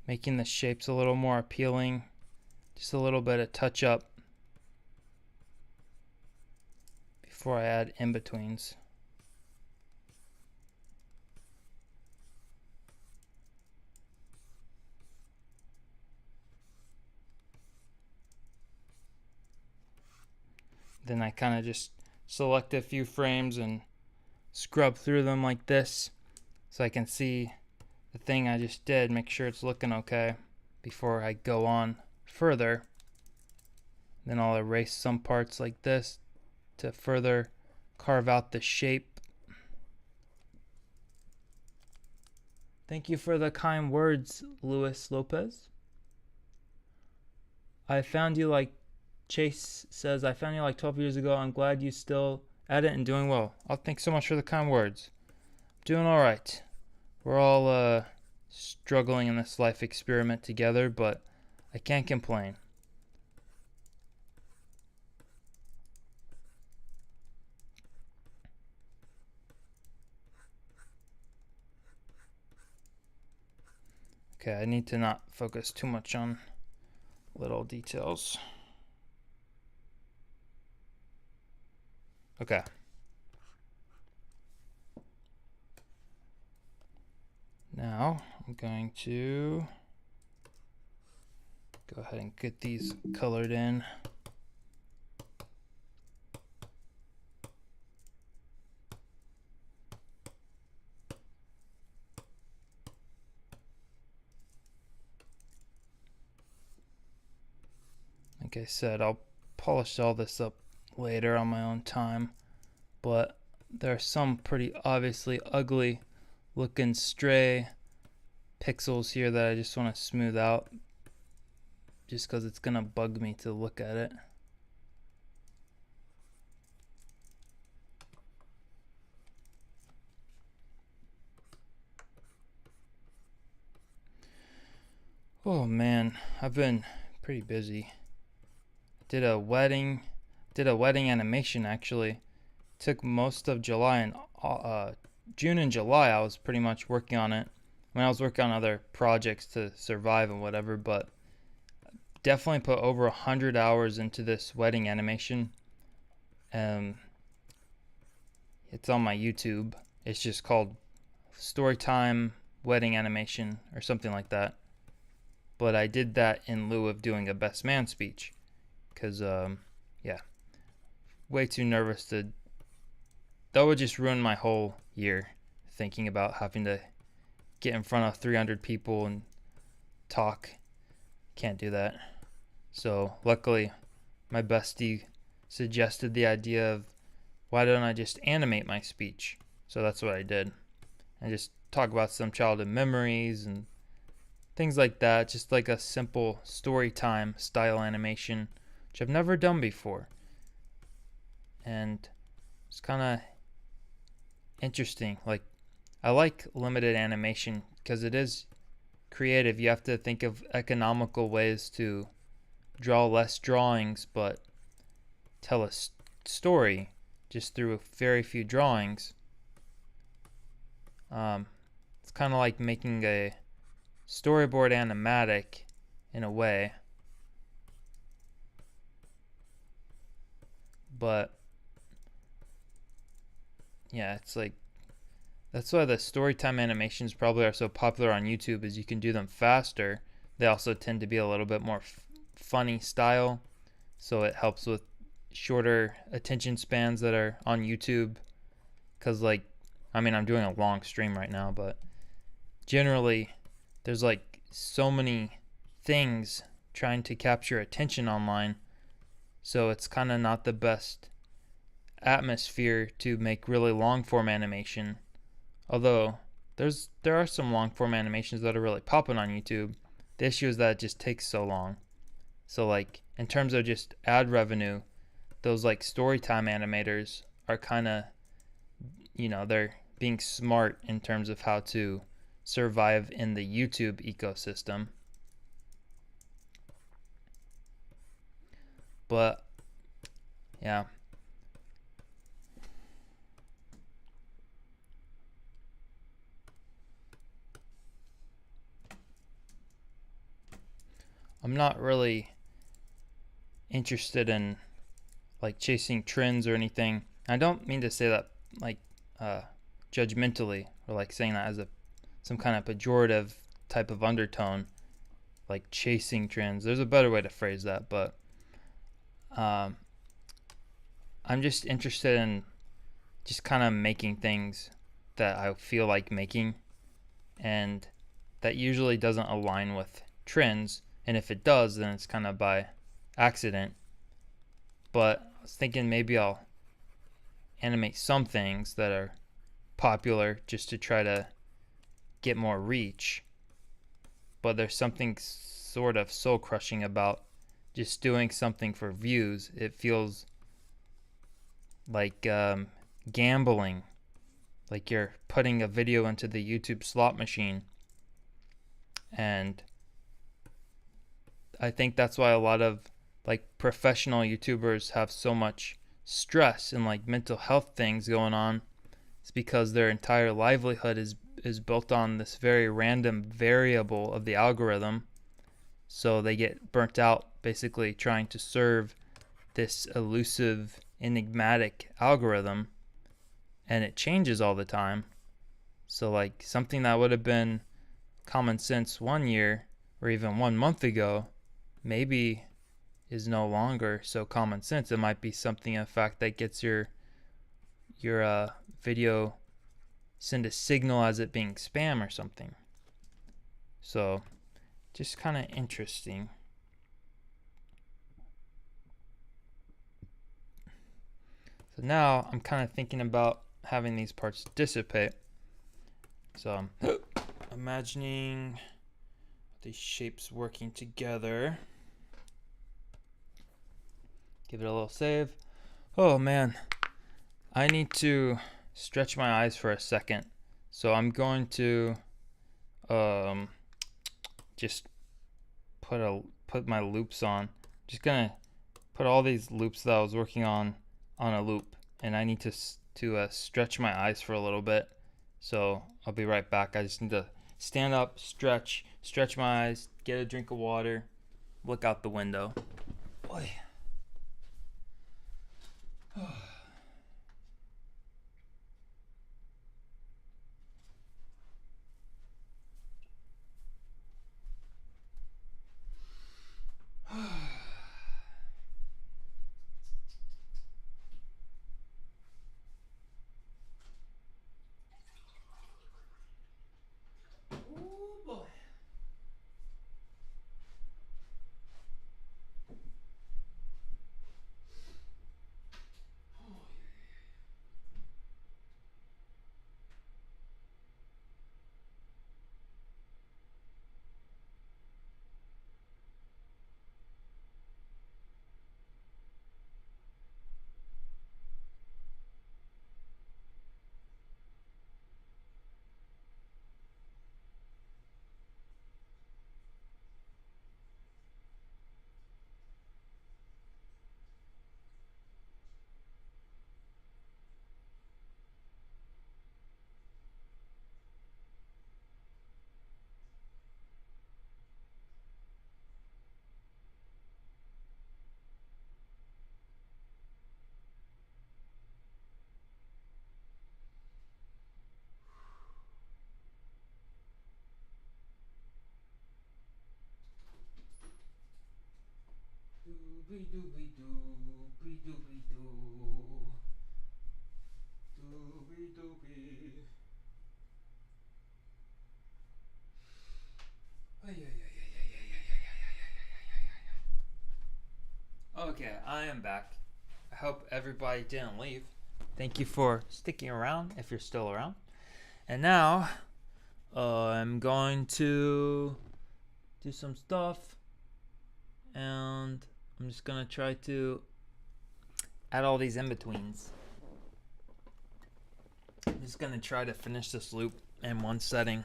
making the shapes a little more appealing. Just a little bit of touch up before I add in-betweens. Then I kind of just select a few frames and scrub through them like this so I can see the thing I just did, make sure it's looking okay before I go on further. Then I'll erase some parts like this to further carve out the shape. Thank you for the kind words, Luis Lopez. I found you like Chase says, I found you like 12 years ago. I'm glad you still at it and doing well. Oh, thanks so much for the kind words. Doing all right. We're all struggling in this life experiment together, but I can't complain. Okay, I need to not focus too much on little details. Okay. Now I'm going to go ahead and get these colored in. Like I said, I'll polish all this up later on my own time, but there are some pretty obviously ugly looking stray pixels here that I just want to smooth out just because it's gonna bug me to look at it. Oh man, I've been pretty busy. Did a wedding animation actually. Took most of July and June and July I was pretty much working on it. When I was working on other projects to survive and whatever, but definitely put over 100 hours into this wedding animation. It's on my YouTube. It's just called Storytime Wedding Animation or something like that. But I did that in lieu of doing a best man speech because yeah, way too nervous to. That would just ruin my whole year, thinking about having to get in front of 300 people and talk. Can't do that. So luckily my bestie suggested the idea of why don't I just animate my speech. So that's what I did. I just talk about some childhood memories and things like that, just like a simple story time style animation, which I've never done before. And it's kind of interesting. Like, I like limited animation because it is creative. You have to think of economical ways to draw less drawings but tell a story just through very few drawings. It's kind of like making a storyboard animatic in a way, but yeah, it's like that's why the storytime animations probably are so popular on YouTube, is you can do them faster. They also tend to be a little bit more funny style, so it helps with shorter attention spans that are on YouTube. Because like, I mean, I'm doing a long stream right now, but generally there's like so many things trying to capture attention online, so it's kind of not the best atmosphere to make really long form animation. Although there are some long form animations that are really popping on YouTube. The issue is that it just takes so long. So like in terms of just ad revenue, those like storytime animators are kind of, they're being smart in terms of how to survive in the YouTube ecosystem. But yeah, I'm not really interested in like chasing trends or anything. I don't mean to say that like judgmentally, or like saying that as some kind of pejorative type of undertone, like chasing trends. There's a better way to phrase that, but I'm just interested in just kind of making things that I feel like making, and that usually doesn't align with trends, and if it does, then it's kind of by accident. But I was thinking maybe I'll animate some things that are popular just to try to get more reach. But there's something sort of soul crushing about just doing something for views. It feels like gambling, like you're putting a video into the YouTube slot machine. And I think that's why a lot of like professional YouTubers have so much stress and like mental health things going on. It's because their entire livelihood is built on this very random variable of the algorithm. So they get burnt out basically trying to serve this elusive, enigmatic algorithm, and it changes all the time. So like something that would have been common sense 1 year or even 1 month ago maybe is no longer so common sense. It might be something in fact that gets your video send a signal as it being spam or something. So just kind of interesting. So now I'm kind of thinking about having these parts dissipate. So I'm imagining these shapes working together. Give it a little save. Oh man, I need to stretch my eyes for a second. So I'm going to just put my loops on. Just gonna put all these loops that I was working on a loop, and I need to stretch my eyes for a little bit. So I'll be right back. I just need to stand up, stretch my eyes, get a drink of water, look out the window. Boy. Doobie doobie doobie doobie doo. Doobie doobie. Okay, I am back. I hope everybody didn't leave. Thank you for sticking around if you're still around. And now I'm going to do some stuff, and I'm just gonna try to add all these in-betweens. I'm just gonna try to finish this loop in one setting.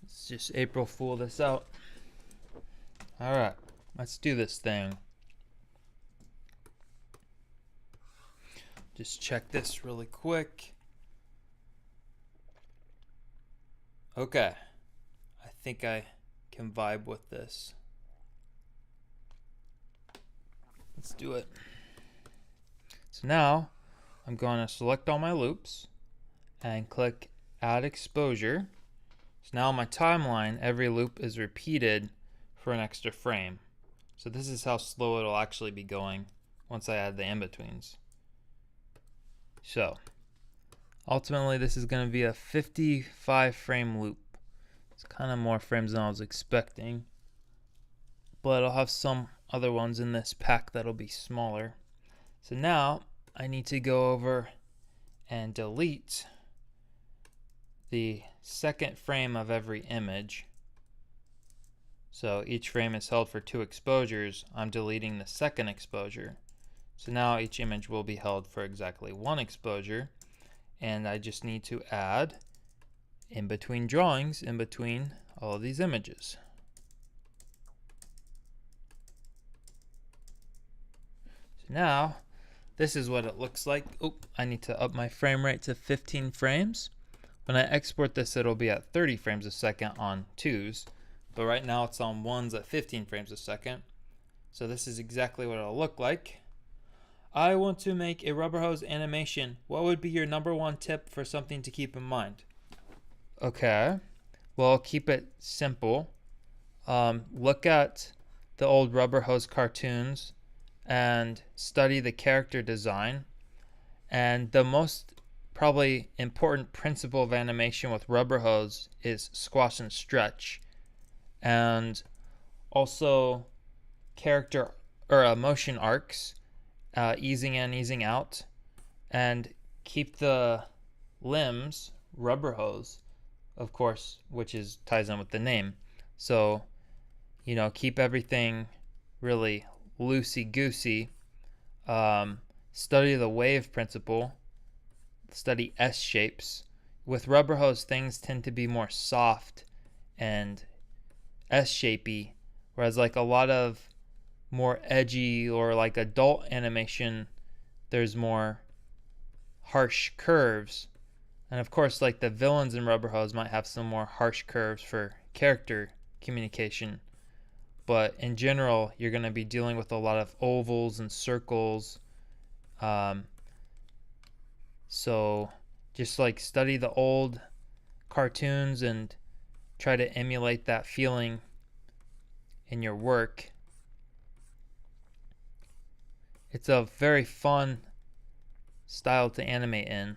Let's just April Fool this out. Alright, let's do this thing. Just check this really quick. Okay, I think I can vibe with this. Let's do it. So now I'm going to select all my loops and click Add Exposure. So now on my timeline, every loop is repeated for an extra frame. So this is how slow it'll actually be going. once I add the in-betweens. So ultimately this is going to be a 55 frame loop. It's kind of more frames than I was expecting, but I'll have some other ones in this pack that'll be smaller. So now I need to go over and delete the second frame of every image. So each frame is held for 2 exposures. I'm deleting the second exposure. So now each image will be held for exactly 1 exposure, and I just need to add in between drawings in between all of these images. So now this is what it looks like. Oh, I need to up my frame rate to 15 frames. When I export this, it'll be at 30 frames a second on 2s, but right now it's on 1s at 15 frames a second. So this is exactly what it'll look like. I want to make a rubber hose animation. What would be your #1 tip for something to keep in mind? Okay, well, keep it simple. Look at the old rubber hose cartoons and study the character design. And the most probably important principle of animation with rubber hose is squash and stretch, and also character or motion arcs, easing in, easing out, and keep the limbs rubber hose, of course, which is ties in with the name. So, you know, keep everything really loosey goosey. Study the wave principle. Study S shapes. With rubber hose, things tend to be more soft and S shapey, whereas like a lot of more edgy or like adult animation, there's more harsh curves. And of course, like the villains in rubber hose might have some more harsh curves for character communication, but in general you're going to be dealing with a lot of ovals and circles. So just like study the old cartoons and try to emulate that feeling in your work. It's a very fun style to animate in.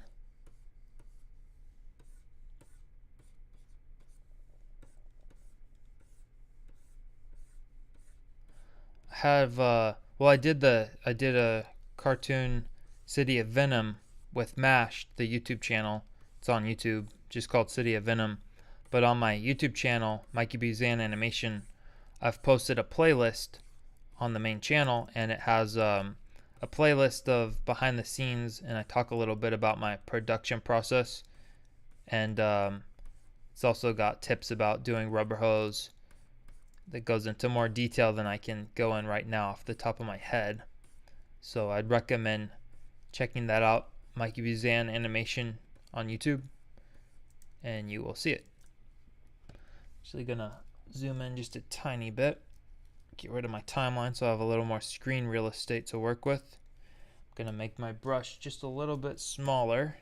I have well, I did a cartoon City of Venom with Mash, the YouTube channel. It's on YouTube, just called City of Venom. But on my YouTube channel, Mikey Buzan Animation, I've posted a playlist on the main channel, and it has a playlist of behind the scenes, and I talk a little bit about my production process, and it's also got tips about doing rubber hose that goes into more detail than I can go in right now off the top of my head. So I'd recommend checking that out, Mikey Buzan Animation on YouTube, and you will see it. Actually gonna zoom in just a tiny bit, get rid of my timeline so I have a little more screen real estate to work with. I'm gonna make my brush just a little bit smaller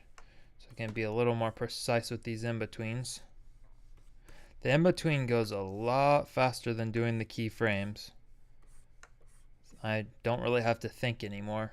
so I can be a little more precise with these in-betweens. The in-between goes a lot faster than doing the keyframes. I don't really have to think anymore.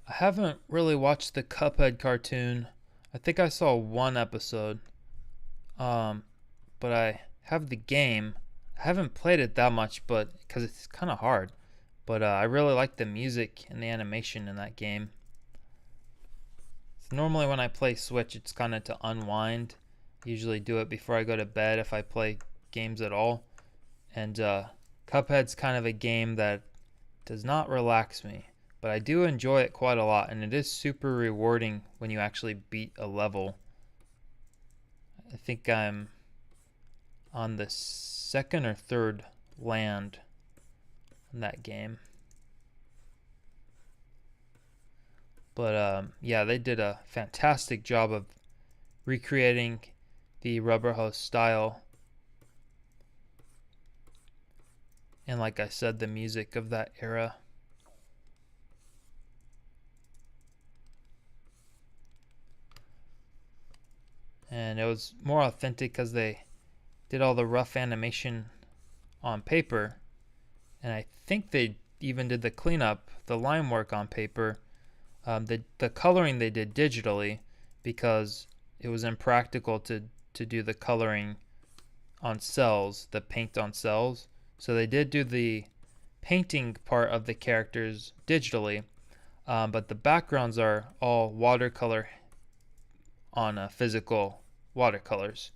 I haven't really watched the Cuphead cartoon. I think I saw one episode. But I have the game. I haven't played it that much, but because it's kind of hard. But I really like the music and the animation in that game. So normally when I play Switch, it's kind of to unwind. I usually do it before I go to bed if I play games at all. And Cuphead's kind of a game that does not relax me, but I do enjoy it quite a lot, and it is super rewarding when you actually beat a level. I think I'm on the second or third land in that game. But yeah, they did a fantastic job of recreating the rubber hose style and like I said, the music of that era. And it was more authentic because they did all the rough animation on paper, and I think they even did the cleanup, the line work on paper. The coloring they did digitally because it was impractical to do the coloring on cells, the paint on cells. So they did do the painting part of the characters digitally, but the backgrounds are all watercolor on physical watercolors.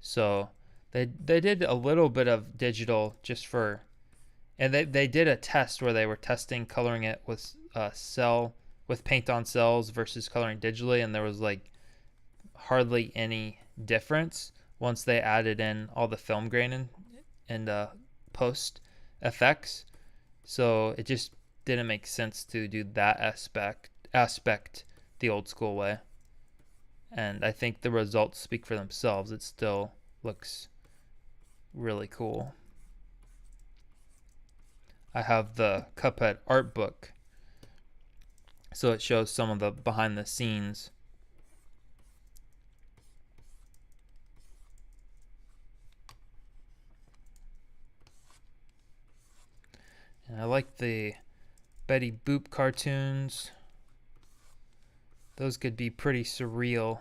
So they did a little bit of digital just for, and they did a test where they were testing coloring it with cell with paint on cells versus coloring digitally, and there was like hardly any difference once they added in all the film grain and post effects. So it just didn't make sense to do that aspect the old school way. And I think the results speak for themselves. It still looks really cool. I have the Cuphead art book, so it shows some of the behind the scenes. And I like the Betty Boop cartoons. Those could be pretty surreal.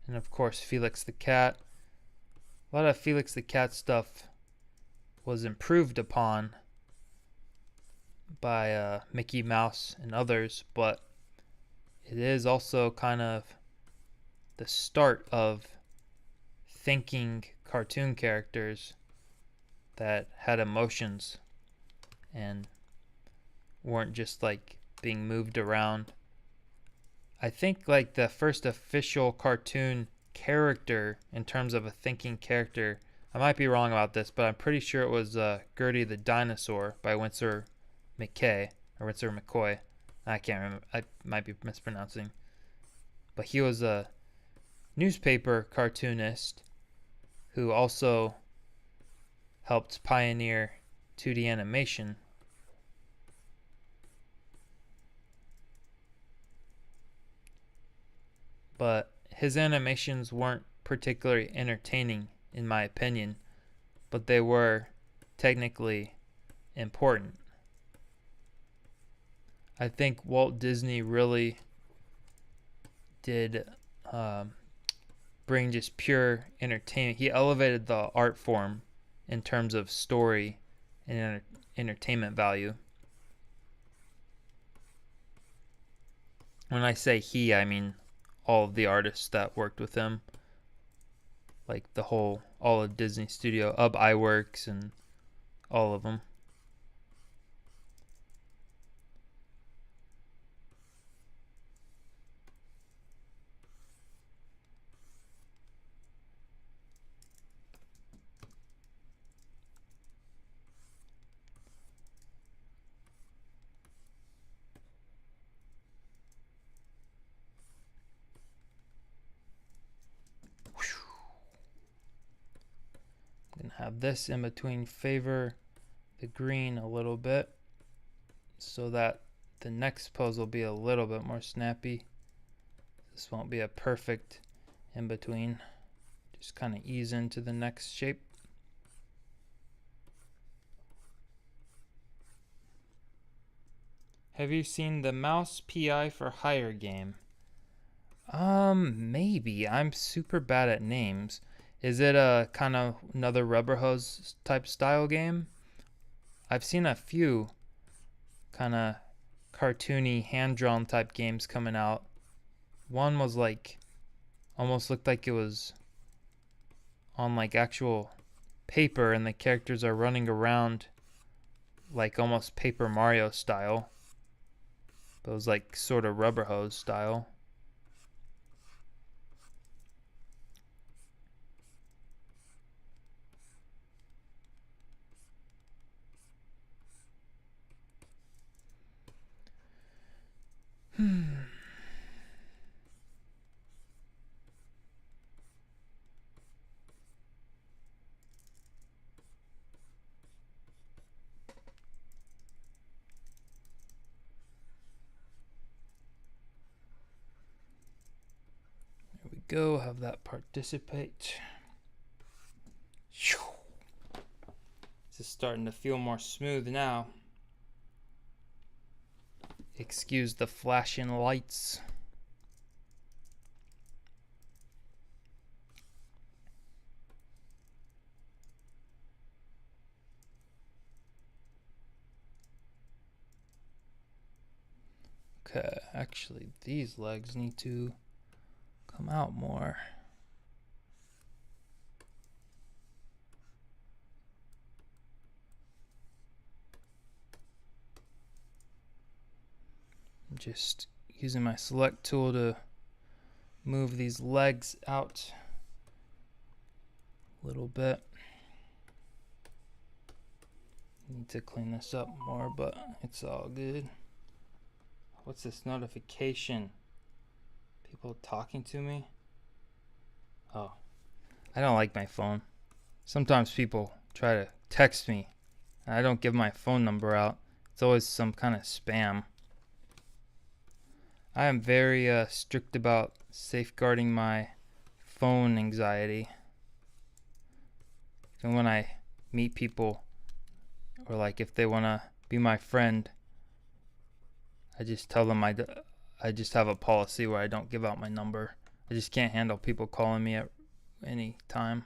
And of course, Felix the Cat. A lot of Felix the Cat stuff was improved upon by Mickey Mouse and others, but it is also kind of the start of thinking cartoon characters that had emotions and weren't just like being moved around. I think like the first official cartoon character in terms of a thinking character, I might be wrong about this, but I'm pretty sure it was Gertie the Dinosaur by Winsor McCay or Winsor McCoy. I can't remember. I might be mispronouncing. But he was a newspaper cartoonist who also helped pioneer 2D animation. But his animations weren't particularly entertaining, in my opinion, but they were technically important. I think Walt Disney really did bring just pure entertainment. He elevated the art form in terms of story and entertainment value. When I say he, I mean all of the artists that worked with him, like all of Disney Studio, Ub Iwerks, and all of them. I'm gonna have this in between, favor the green a little bit so that the next pose will be a little bit more snappy. This won't be a perfect in between. Just kind of ease into the next shape. Have you seen the Mouse PI for Hire game? Maybe. I'm super bad at names. Is it a kind of another rubber hose type style game? I've seen a few kind of cartoony hand-drawn type games coming out. One was like almost looked like it was on like actual paper and the characters are running around like almost Paper Mario style. But it was like sort of rubber hose style. go, have that part dissipate. This is starting to feel more smooth now. Excuse the flashing lights. Okay, actually these legs need to come out more. I'm just using my select tool to move these legs out a little bit. Need to clean this up more, but it's all good. What's this notification? People talking to me? Oh, I don't like my phone. Sometimes people try to text me, and I don't give my phone number out. It's always some kind of spam. I am very strict about safeguarding my phone anxiety. Even when I meet people, or like if they want to be my friend, I just tell them I just have a policy where I don't give out my number. I just can't handle people calling me at any time.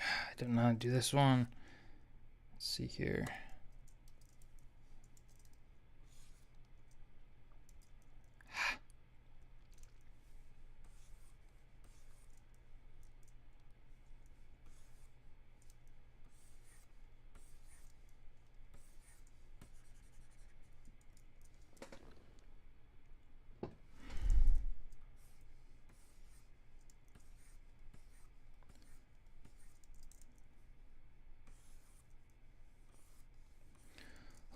I don't know how to do this one. Let's see here.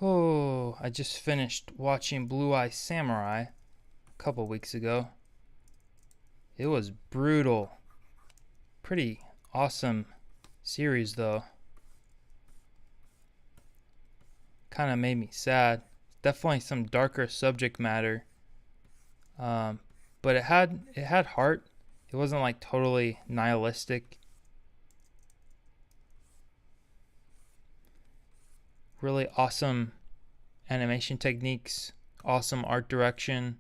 Oh, I just finished watching Blue Eye Samurai a couple weeks ago. It was brutal. Pretty awesome series though. Kind of made me sad. Definitely some darker subject matter. But it had heart. It wasn't like totally nihilistic. Really awesome animation techniques, awesome art direction,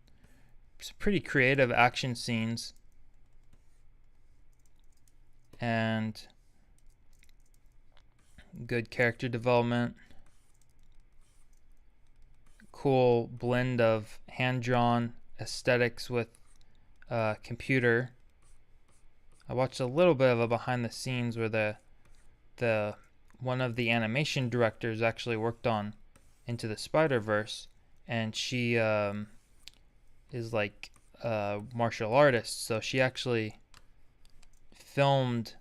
some pretty creative action scenes, and good character development. Cool blend of hand-drawn aesthetics with computer. I watched a little bit of a behind the scenes where the one of the animation directors actually worked on Into the Spider-Verse, and she is like a martial artist, so she actually filmed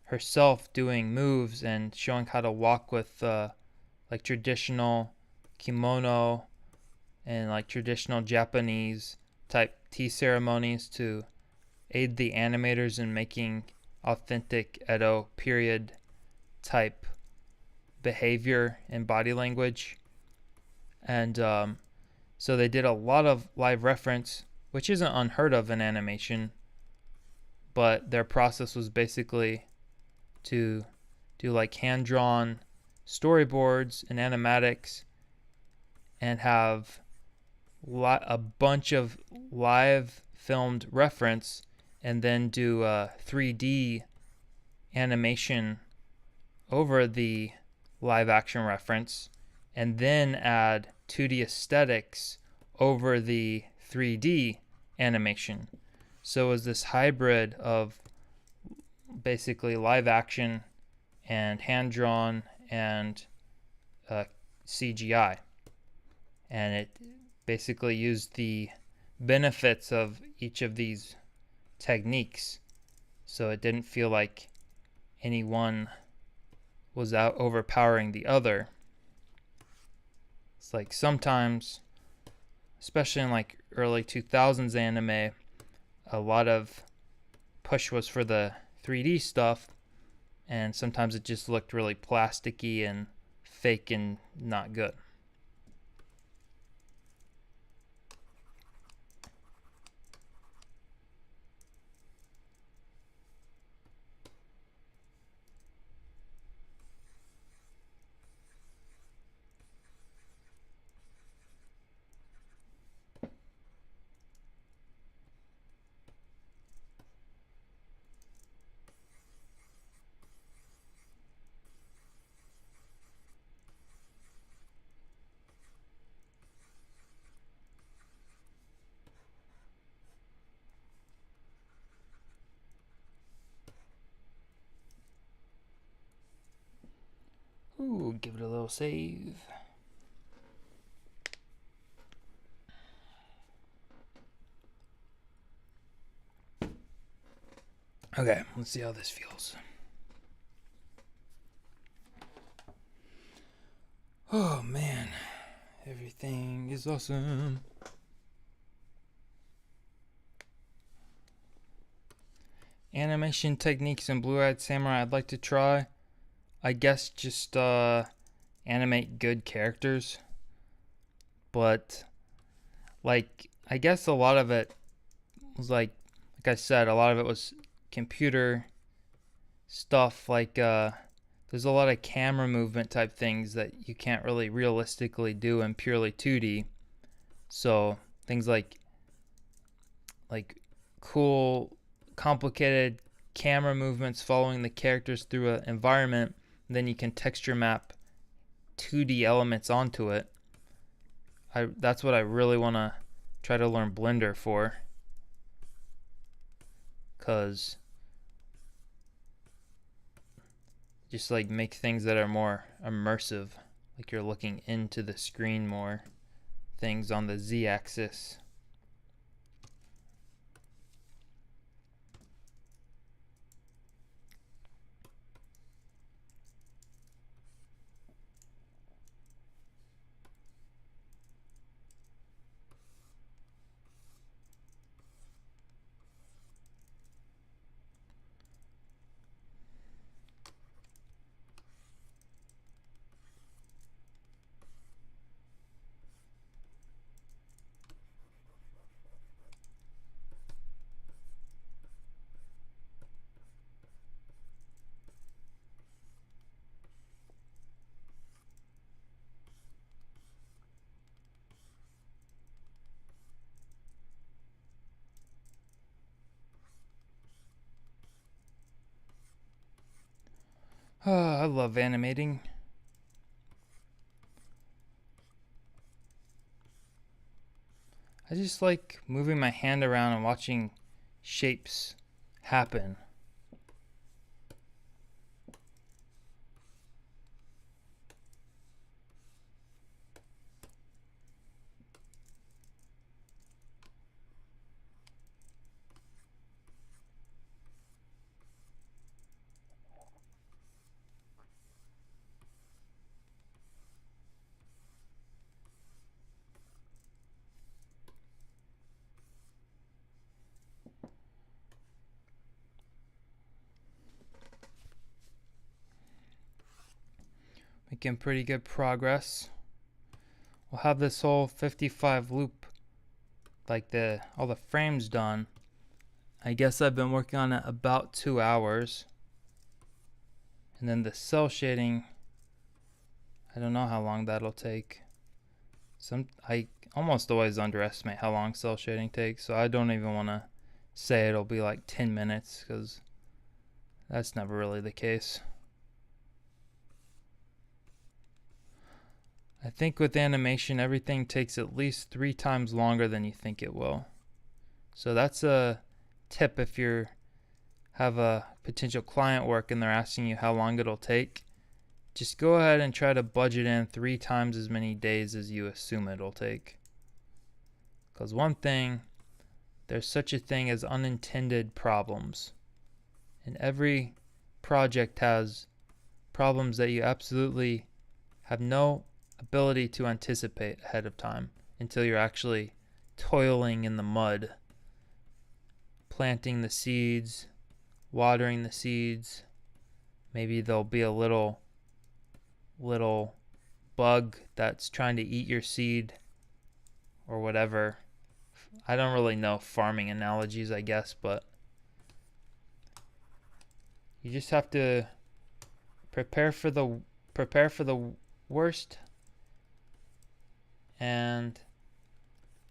herself doing moves and showing how to walk with like traditional kimono and like traditional Japanese type tea ceremonies to aid the animators in making authentic Edo period type behavior and body language. And so they did a lot of live reference, which isn't unheard of in animation, but their process was basically to do like hand-drawn storyboards and animatics and have a bunch of live filmed reference and then do 3D animation over the live action reference and then add 2D aesthetics over the 3D animation. So it was this hybrid of basically live action and hand drawn and CGI, and it basically used the benefits of each of these techniques, so it didn't feel like any one was out overpowering the other. It's like sometimes, especially in like early 2000s anime, a lot of push was for the 3D stuff, and sometimes it just looked really plasticky and fake and not good. Ooh, give it a little save. Okay, let's see how this feels. Oh man, everything is awesome. Animation techniques in Blue-Eyed Samurai I'd like to try. I guess just animate good characters. But like I guess a lot of it was like I said, a lot of it was computer stuff, like there's a lot of camera movement type things that you can't really realistically do in purely 2D. So things like cool complicated camera movements following the characters through an environment, and then you can texture map 2D elements onto it. That's what I really want to try to learn Blender for, cause just like make things that are more immersive, like you're looking into the screen more, things on the Z-axis. I love animating. I just like moving my hand around and watching shapes happen. Making pretty good progress. We'll have this whole 55 loop, like all the frames done. I guess I've been working on it about 2 hours. And then the cell shading, I don't know how long that'll take. I almost always underestimate how long cell shading takes, so I don't even want to say it'll be like 10 minutes, because that's never really the case. I think with animation, everything takes at least 3 times longer than you think it will. So that's a tip if you have a potential client work and they're asking you how long it'll take. Just go ahead and try to budget in 3 times as many days as you assume it'll take. Because one thing, there's such a thing as unintended problems. And every project has problems that you absolutely have no ability to anticipate ahead of time until you're actually toiling in the mud, planting the seeds, watering the seeds. Maybe there'll be a little bug that's trying to eat your seed or whatever. I don't really know farming analogies, I guess, but you just have to prepare for the worst and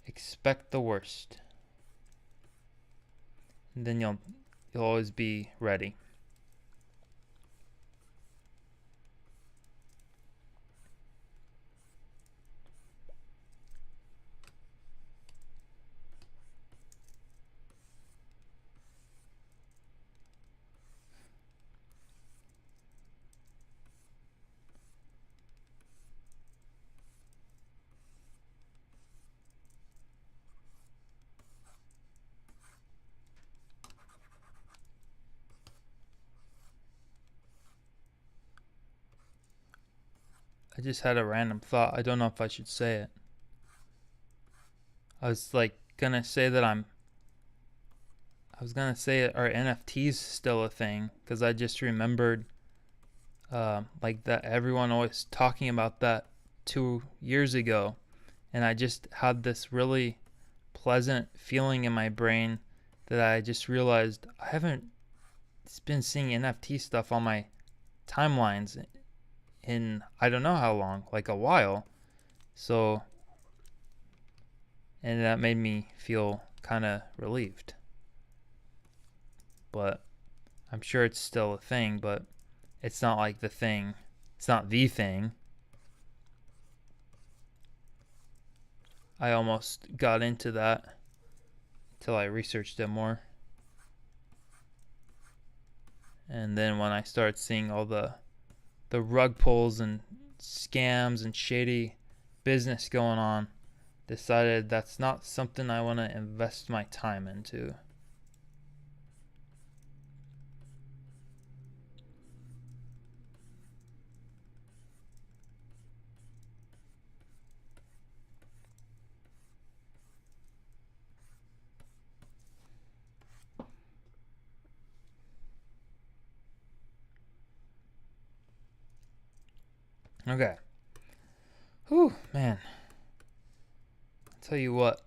expect the worst. And then you'll always be ready. I just had a random thought. I don't know if I should say it. I was gonna say are NFTs still a thing? Because I just remembered that everyone always talking about that 2 years ago, and I just had this really pleasant feeling in my brain that I just realized I haven't been seeing NFT stuff on my timelines in I don't know how long, like a while. So, and that made me feel kind of relieved. But I'm sure it's still a thing, but it's not like the thing. It's not the thing. I almost got into that until I researched it more. And then when I started seeing all the rug pulls and scams and shady business going on, decided that's not something I want to invest my time into. Okay. Whew, man. I'll tell you what.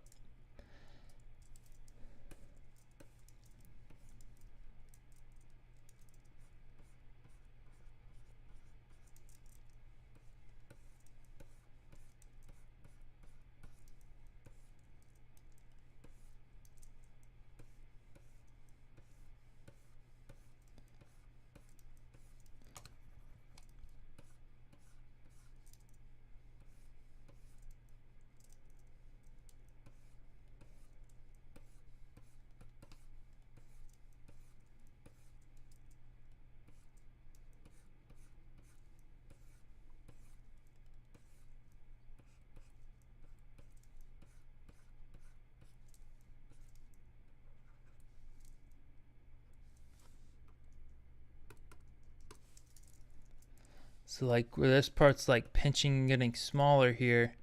So where this part's pinching and getting smaller here,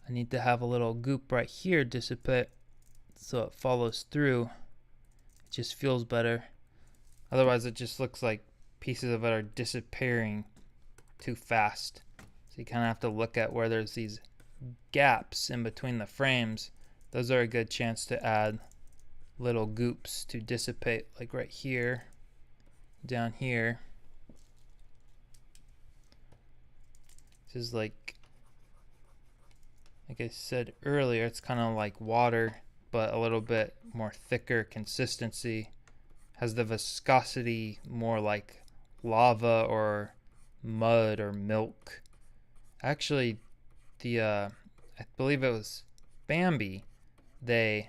I need to have a little goop right here dissipate so it follows through. It just feels better. Otherwise it just looks like pieces of it are disappearing too fast. So you kind of have to look at where there's these gaps in between the frames. Those are a good chance to add little goops to dissipate, like right here, down here. This is like I said earlier, it's kind of like water, but a little bit more thicker consistency. Has the viscosity more like lava or mud or milk Actually, I believe it was Bambi. The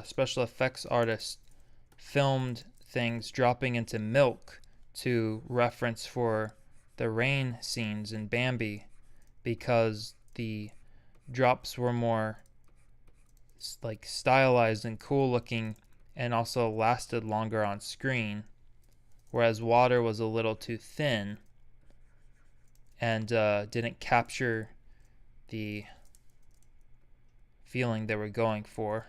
special effects artist filmed things dropping into milk to reference for the rain scenes in Bambi because the drops were more like stylized and cool looking and also lasted longer on screen, whereas water was a little too thin and didn't capture the feeling they were going for.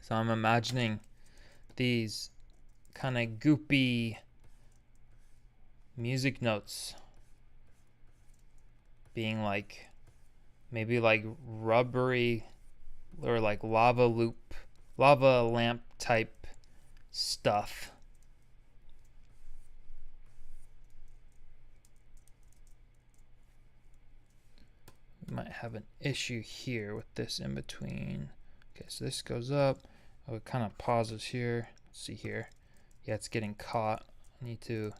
So I'm imagining these kind of goopy music notes being like maybe like rubbery or like lava lamp type stuff. We might have an issue here with this in between. Okay, so this goes up. Oh, it kind of pauses here. Let's see here. Yeah, it's getting caught. I need to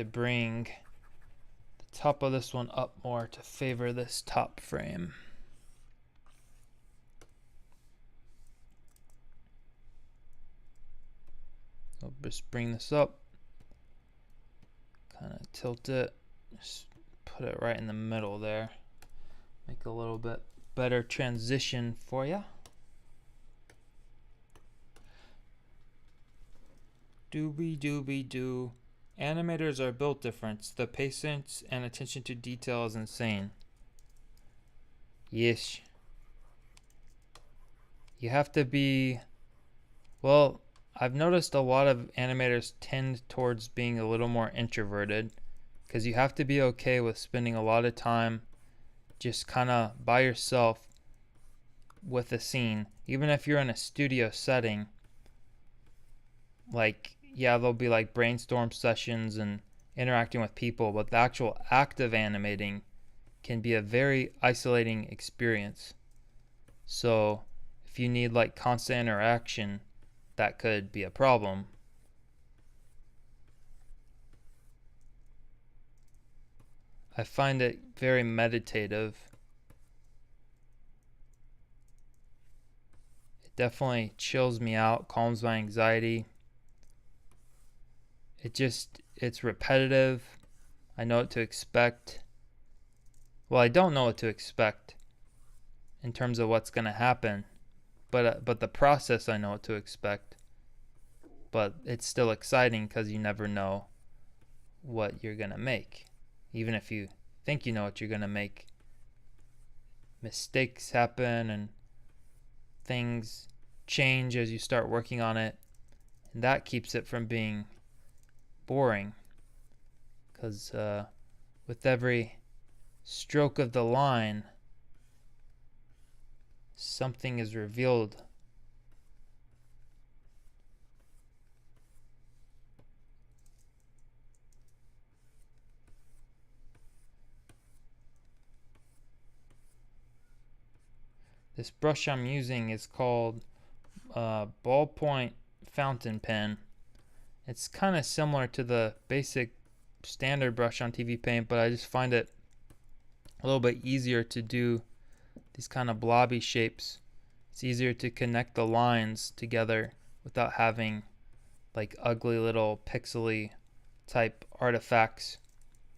bring the top of this one up more to favor this top frame. I'll just bring this up, kind of tilt it, just put it right in the middle there. Make a little bit better transition for you. Doobie-doobie-doo. Animators are built different. The patience and attention to detail is insane. Yes. You have to be... Well, I've noticed a lot of animators tend towards being a little more introverted because you have to be okay with spending a lot of time just kind of by yourself with a scene. Even if you're in a studio setting, like, yeah, there'll be like brainstorm sessions and interacting with people, but the actual act of animating can be a very isolating experience. So if you need like constant interaction, that could be a problem. I find it very meditative. It definitely chills me out, calms my anxiety. It's repetitive. I know what to expect. Well, I don't know what to expect in terms of what's going to happen, but the process I know what to expect. But it's still exciting because you never know what you're going to make. Even if you think you know what you're going to make, mistakes happen and things change as you start working on it, and that keeps it from being boring, because with every stroke of the line something is revealed. This brush I'm using is called ballpoint fountain pen. It's kind of similar to the basic standard brush on TV Paint, but I just find it a little bit easier to do these kind of blobby shapes. It's easier to connect the lines together without having like ugly little pixely type artifacts.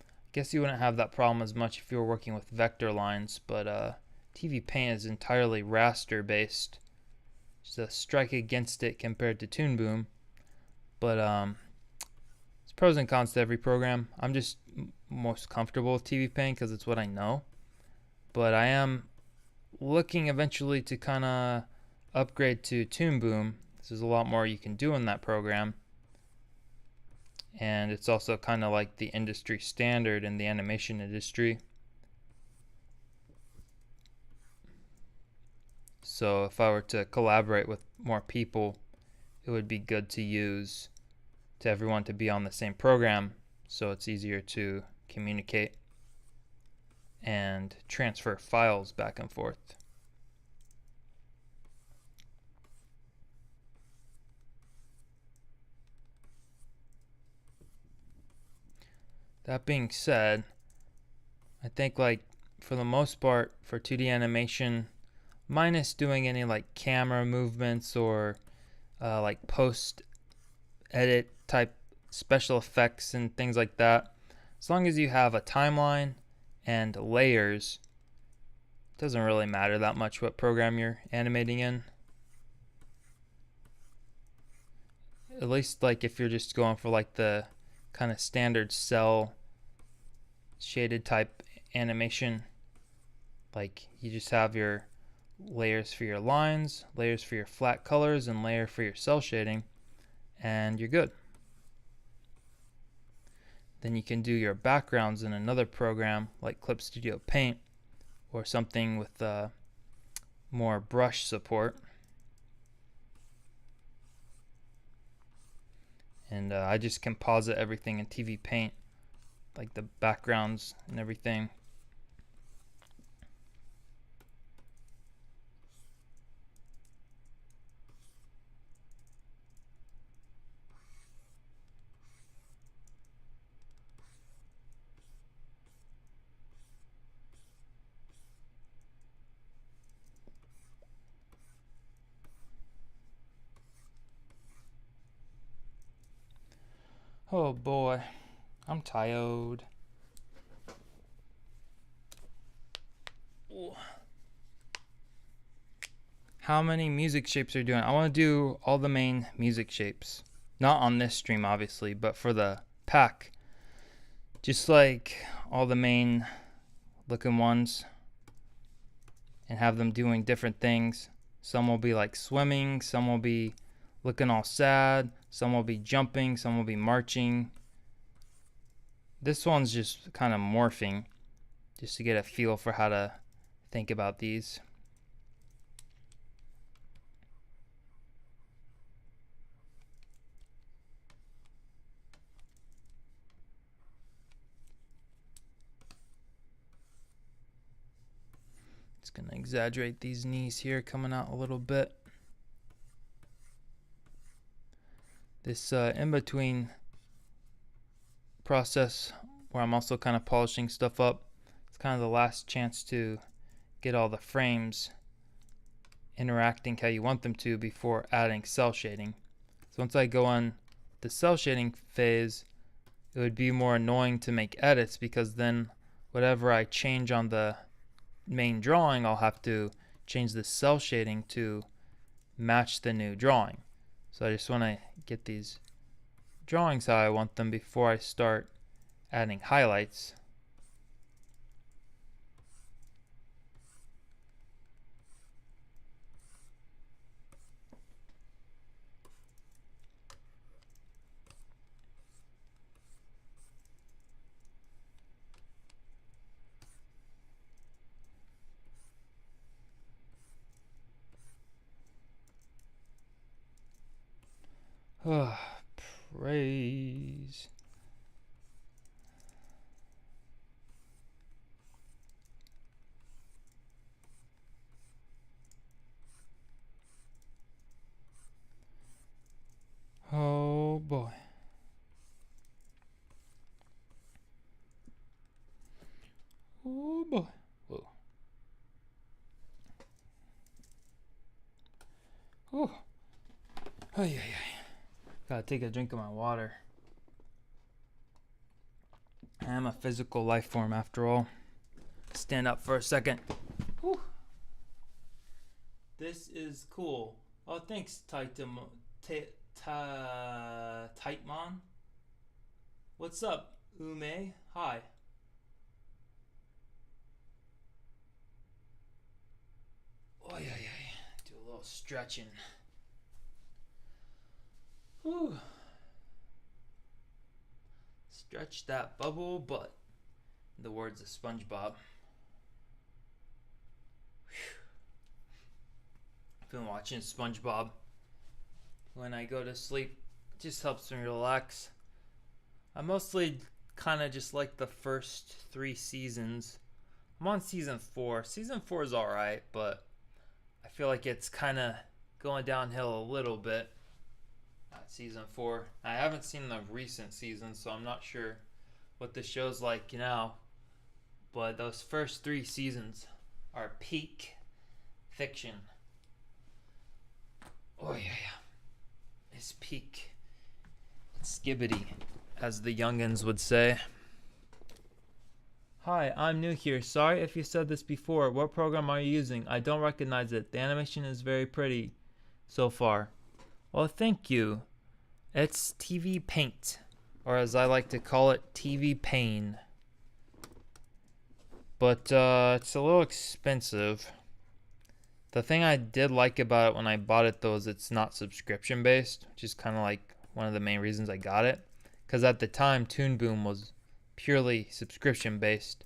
I guess you wouldn't have that problem as much if you were working with vector lines, but TV Paint is entirely raster based. Just a strike against it compared to Toon Boom. But it's pros and cons to every program. I'm just most comfortable with TV Paint because it's what I know. But I am looking eventually to kind of upgrade to Toon Boom. There's a lot more you can do in that program. And it's also kind of like the industry standard in the animation industry. So if I were to collaborate with more people, it would be good to use to everyone to be on the same program, so it's easier to communicate and transfer files back and forth. that being said, I think like for the most part for 2D animation, minus doing any like camera movements or like post edit type special effects and things like that, as long as you have a timeline and layers, it doesn't really matter that much what program you're animating in. At least like if you're just going for like the kind of standard cell shaded type animation, like you just have your layers for your lines, layers for your flat colors, and layer for your cell shading, and you're good. Then you can do your backgrounds in another program like Clip Studio Paint or something with more brush support. And I just composite everything in TV Paint, like the backgrounds and everything. Oh boy, I'm tired. Ooh. How many music shapes are you doing? I want to do all the main music shapes. Not on this stream, obviously, but for the pack. Just like all the main looking ones. And have them doing different things. Some will be like swimming, some will be looking all sad, some will be jumping, some will be marching. This one's just kind of morphing, just to get a feel for how to think about these. It's going to exaggerate these knees here coming out a little bit. This in-between process where I'm also kind of polishing stuff up, it's kind of the last chance to get all the frames interacting how you want them to before adding cell shading. So once I go on the cell shading phase, it would be more annoying to make edits because then whatever I change on the main drawing, I'll have to change the cell shading to match the new drawing. So I just want to get these drawings how I want them before I start adding highlights. Praise. Oh boy. Oh boy. Whoa. Oh. Ay, ay, ay. Gotta take a drink of my water. I am a physical life form after all. Stand up for a second. Whew. This is cool. Oh, thanks, Taitmon. What's up, Ume? Hi. Oh, yeah, yeah. Do a little stretching. Whew. Stretch that bubble butt. In the words of SpongeBob. I've been watching SpongeBob when I go to sleep. It just helps me relax. I mostly kind of just like the first 3 seasons. I'm on season 4. Season 4 is alright, but I feel like it's kind of going downhill a little bit at season 4. I haven't seen the recent seasons, so I'm not sure what the show's like now, but those first 3 seasons are peak fiction. Oh yeah, yeah. It's peak skibbity, as the youngins would say. Hi, I'm new here. Sorry if you said this before. What program are you using? I don't recognize it. The animation is very pretty so far. Well, thank you. It's TV Paint, or as I like to call it, TV Pain. But it's a little expensive. The thing I did like about it when I bought it, though, is it's not subscription based, which is kind of like one of the main reasons I got it. Because at the time, Toon Boom was purely subscription based.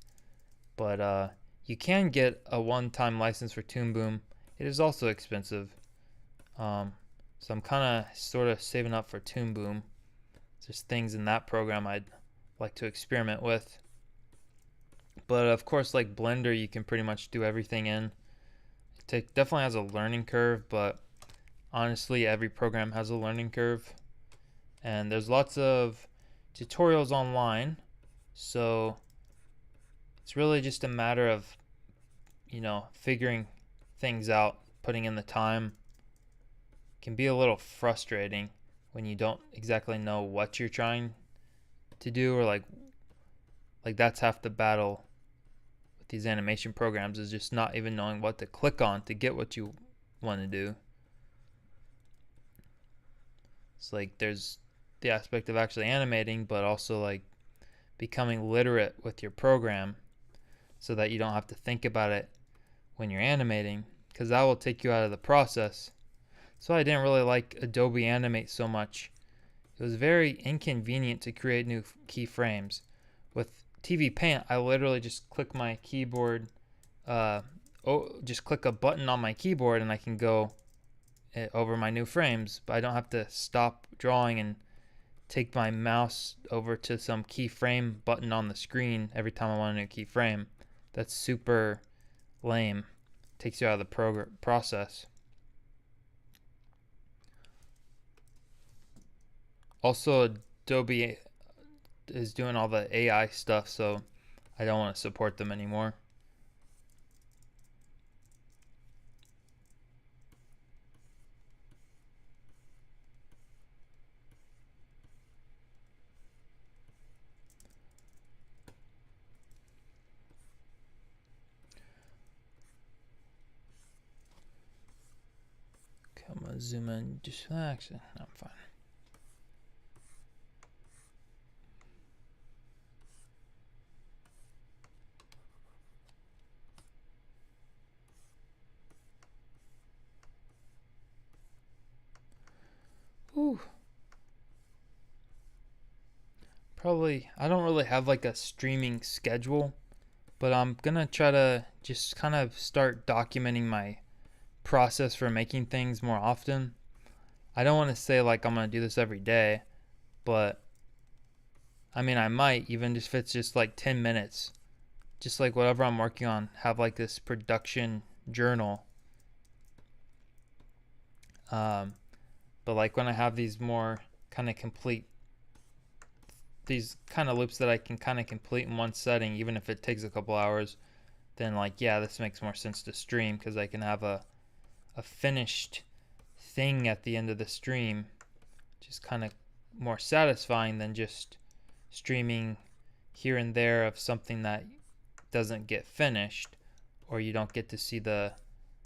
But you can get a one-time license for Toon Boom. It is also expensive. So I'm kind of sort of saving up for Toon Boom. There's things in that program I'd like to experiment with. But of course, like Blender, you can pretty much do everything in. It definitely has a learning curve, but honestly, every program has a learning curve. And there's lots of tutorials online. So it's really just a matter of, figuring things out, putting in the time. It can be a little frustrating when you don't exactly know what you're trying to do, or like that's half the battle with these animation programs, is just not even knowing what to click on to get what you want to do. It's like there's the aspect of actually animating, but also like becoming literate with your program so that you don't have to think about it when you're animating, because that will take you out of the process. So I didn't really like Adobe Animate so much. It was very inconvenient to create new keyframes. With TV Paint, I literally just click my keyboard, just click a button on my keyboard, and I can go over my new frames. But I don't have to stop drawing and take my mouse over to some keyframe button on the screen every time I want a new keyframe. That's super lame. Takes you out of the process. Also, Adobe is doing all the AI stuff, so I don't want to support them anymore. Come on, zoom in, just relax. I'm fine. Ooh. Probably, I don't really have like a streaming schedule, but I'm gonna try to just kind of start documenting my process for making things more often. I don't want to say like I'm gonna do this every day, but I mean I might, even if it's just like 10 minutes. Just like whatever I'm working on, have like this production journal. But like when I have these more kind of complete, these kind of loops that I can kind of complete in one setting, even if it takes a couple hours, then like, yeah, this makes more sense to stream, because I can have a finished thing at the end of the stream, just kind of more satisfying than just streaming here and there of something that doesn't get finished, or you don't get to see the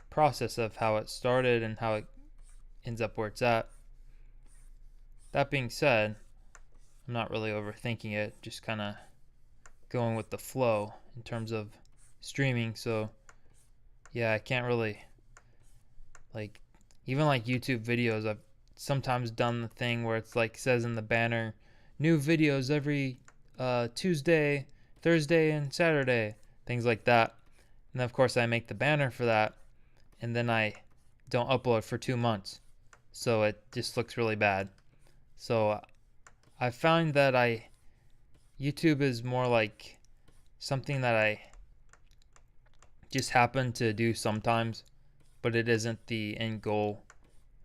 process of how it started and how it ends up where it's at. That being said, I'm not really overthinking it, just kind of going with the flow in terms of streaming. So yeah, I can't really, like, even like YouTube videos, I've sometimes done the thing where it's like says in the banner, new videos every Tuesday, Thursday, and Saturday, things like that. And then of course I make the banner for that, and then I don't upload for 2 months, so it just looks really bad. So I found that YouTube is more like something that I just happen to do sometimes, but it isn't the end goal.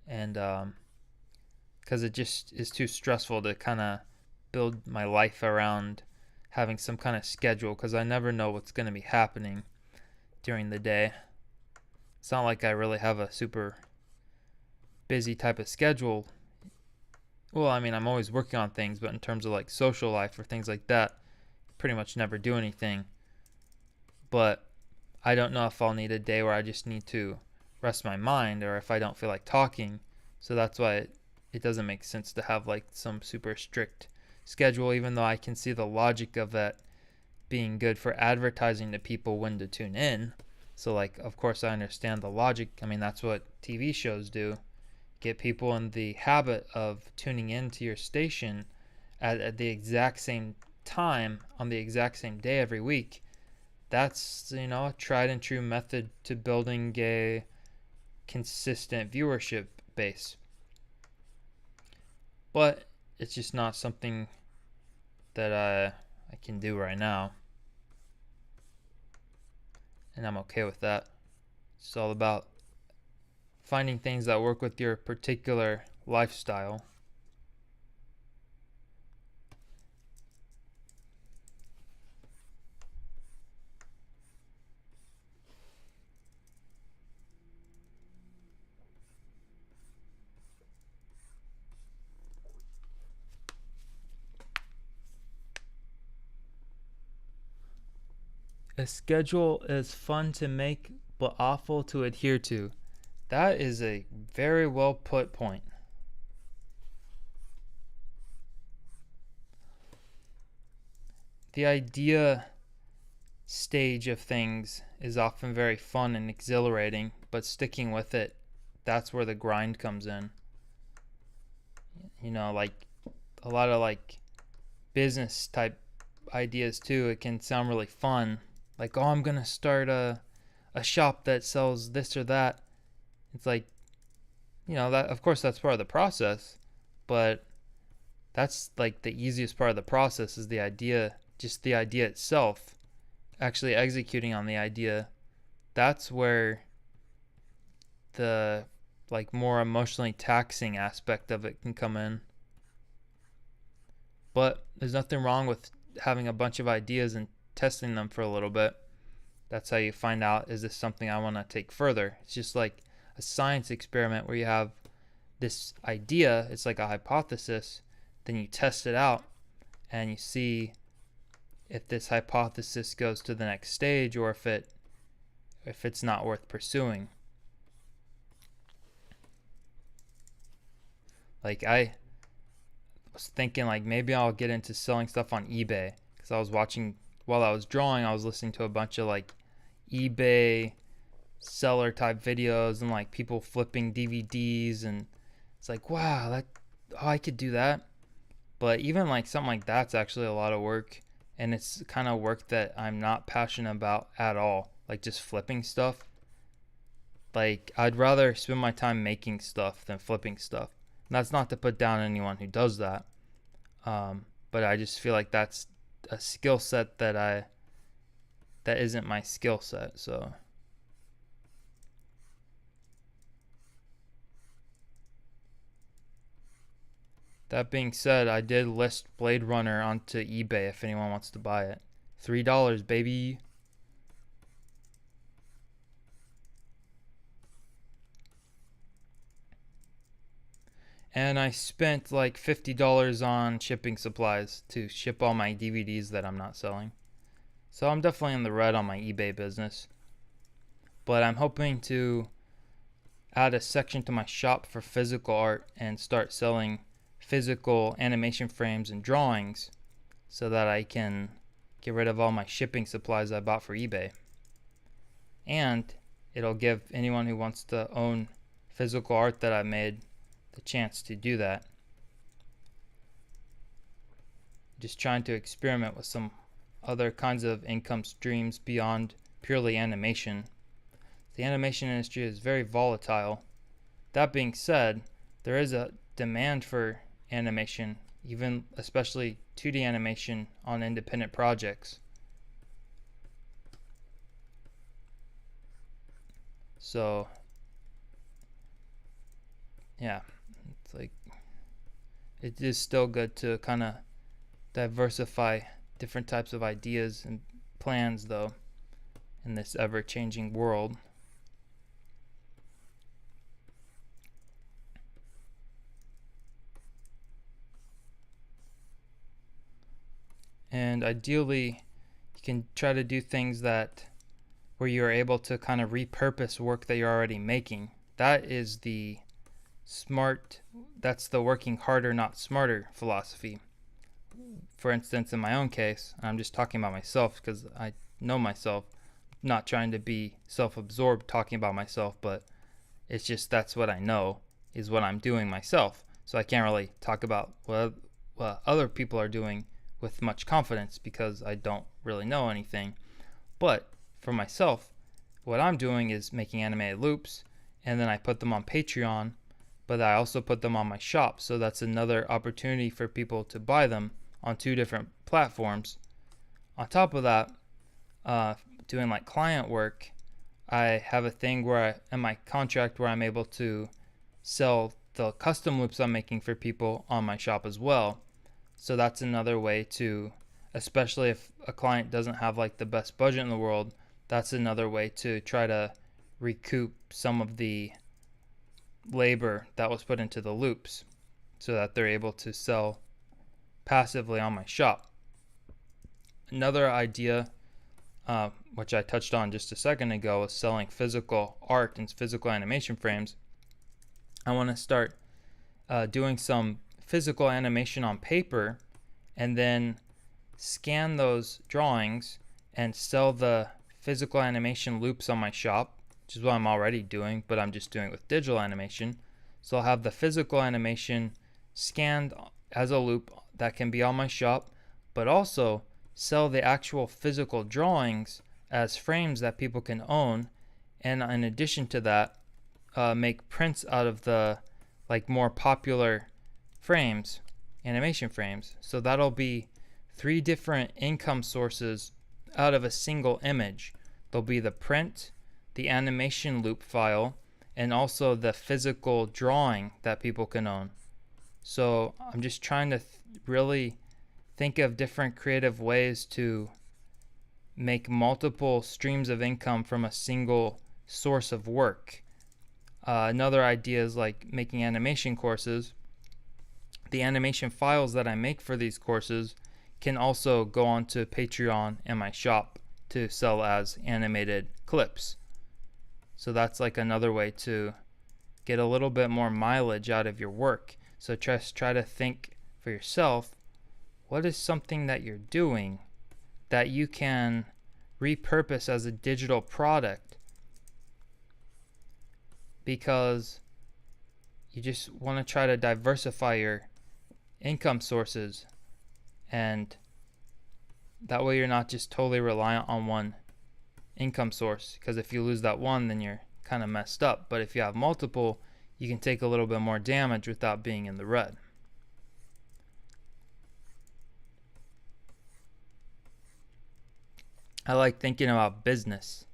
And because it just is too stressful to kind of build my life around having some kind of schedule, because I never know what's going to be happening during the day. It's not like I really have a super busy type of schedule. Well, I mean, I'm always working on things, but in terms of like social life or things like that, pretty much never do anything. But I don't know if I'll need a day where I just need to rest my mind, or if I don't feel like talking. So that's why it doesn't make sense to have like some super strict schedule, even though I can see the logic of that being good for advertising to people when to tune in. So like, of course I understand the logic. I mean, that's what TV shows do. Get people in the habit of tuning into your station at the exact same time on the exact same day every week. That's, a tried and true method to building a consistent viewership base. But it's just not something that I can do right now. And I'm okay with that. It's all about finding things that work with your particular lifestyle. A schedule is fun to make but awful to adhere to. That is a very well put point. The idea stage of things is often very fun and exhilarating, but sticking with it, that's where the grind comes in. Like a lot of like business type ideas too, it can sound really fun. Like, oh, I'm gonna start a shop that sells this or that. It's like, that of course that's part of the process, but that's like the easiest part of the process is the idea, just the idea itself. Actually executing on the idea, that's where the like more emotionally taxing aspect of it can come in. But there's nothing wrong with having a bunch of ideas and testing them for a little bit. That's how you find out, is this something I want to take further? It's just like a science experiment where you have this idea, it's like a hypothesis, then you test it out and you see if this hypothesis goes to the next stage, or if it's not worth pursuing. Like, I was thinking like maybe I'll get into selling stuff on eBay, because I was watching, while I was drawing, I was listening to a bunch of like eBay seller type videos and like people flipping DVDs, and it's like, wow, I could do that. But even like something like that's actually a lot of work, and it's kind of work that I'm not passionate about at all. Like just flipping stuff. Like, I'd rather spend my time making stuff than flipping stuff. And that's not to put down anyone who does that. But I just feel like that's a skill set that isn't my skill set. So that being said, I did list Blade Runner onto eBay if anyone wants to buy it. $3, baby. And I spent like $50 on shipping supplies to ship all my DVDs that I'm not selling. So I'm definitely in the red on my eBay business. But I'm hoping to add a section to my shop for physical art and start selling physical animation frames and drawings, so that I can get rid of all my shipping supplies I bought for eBay. And it'll give anyone who wants to own physical art that I made the chance to do that. Just trying to experiment with some other kinds of income streams beyond purely animation. The animation industry is very volatile. That being said, there is a demand for animation, even especially 2D animation on independent projects. So yeah, it's like, it is still good to kind of diversify different types of ideas and plans though in this ever-changing world. And ideally you can try to do things that where you're able to kind of repurpose work that you're already making. That is the that's the working harder not smarter philosophy. For instance, in my own case, I'm just talking about myself because I know myself, not trying to be self-absorbed talking about myself, but it's just that's what I know is what I'm doing myself. So I can't really talk about what other people are doing with much confidence because I don't really know anything. But for myself, what I'm doing is making animated loops, and then I put them on Patreon, but I also put them on my shop. So that's another opportunity for people to buy them on 2 different platforms. On top of that, doing like client work, I have a thing where in my contract where I'm able to sell the custom loops I'm making for people on my shop as well. So that's another way to, especially if a client doesn't have like the best budget in the world, that's another way to try to recoup some of the labor that was put into the loops so that they're able to sell passively on my shop. Another idea, which I touched on just a second ago, is selling physical art and physical animation frames. I want to start doing some physical animation on paper and then scan those drawings and sell the physical animation loops on my shop, which is what I'm already doing, but I'm just doing it with digital animation. So I'll have the physical animation scanned as a loop that can be on my shop, but also sell the actual physical drawings as frames that people can own. And in addition to that, make prints out of the like more popular frames, animation frames. So that'll be 3 different income sources out of a single image. There'll be the print, the animation loop file, and also the physical drawing that people can own. So I'm just trying to really think of different creative ways to make multiple streams of income from a single source of work. Another idea is like making animation courses. The animation files that I make for these courses can also go onto Patreon and my shop to sell as animated clips. So that's like another way to get a little bit more mileage out of your work. So just try to think for yourself, what is something that you're doing that you can repurpose as a digital product because you just want to try to diversify your income sources, and that way you're not just totally reliant on one income source, because if you lose that one then you're kind of messed up. But if you have multiple, you can take a little bit more damage without being in the red. I like thinking about business.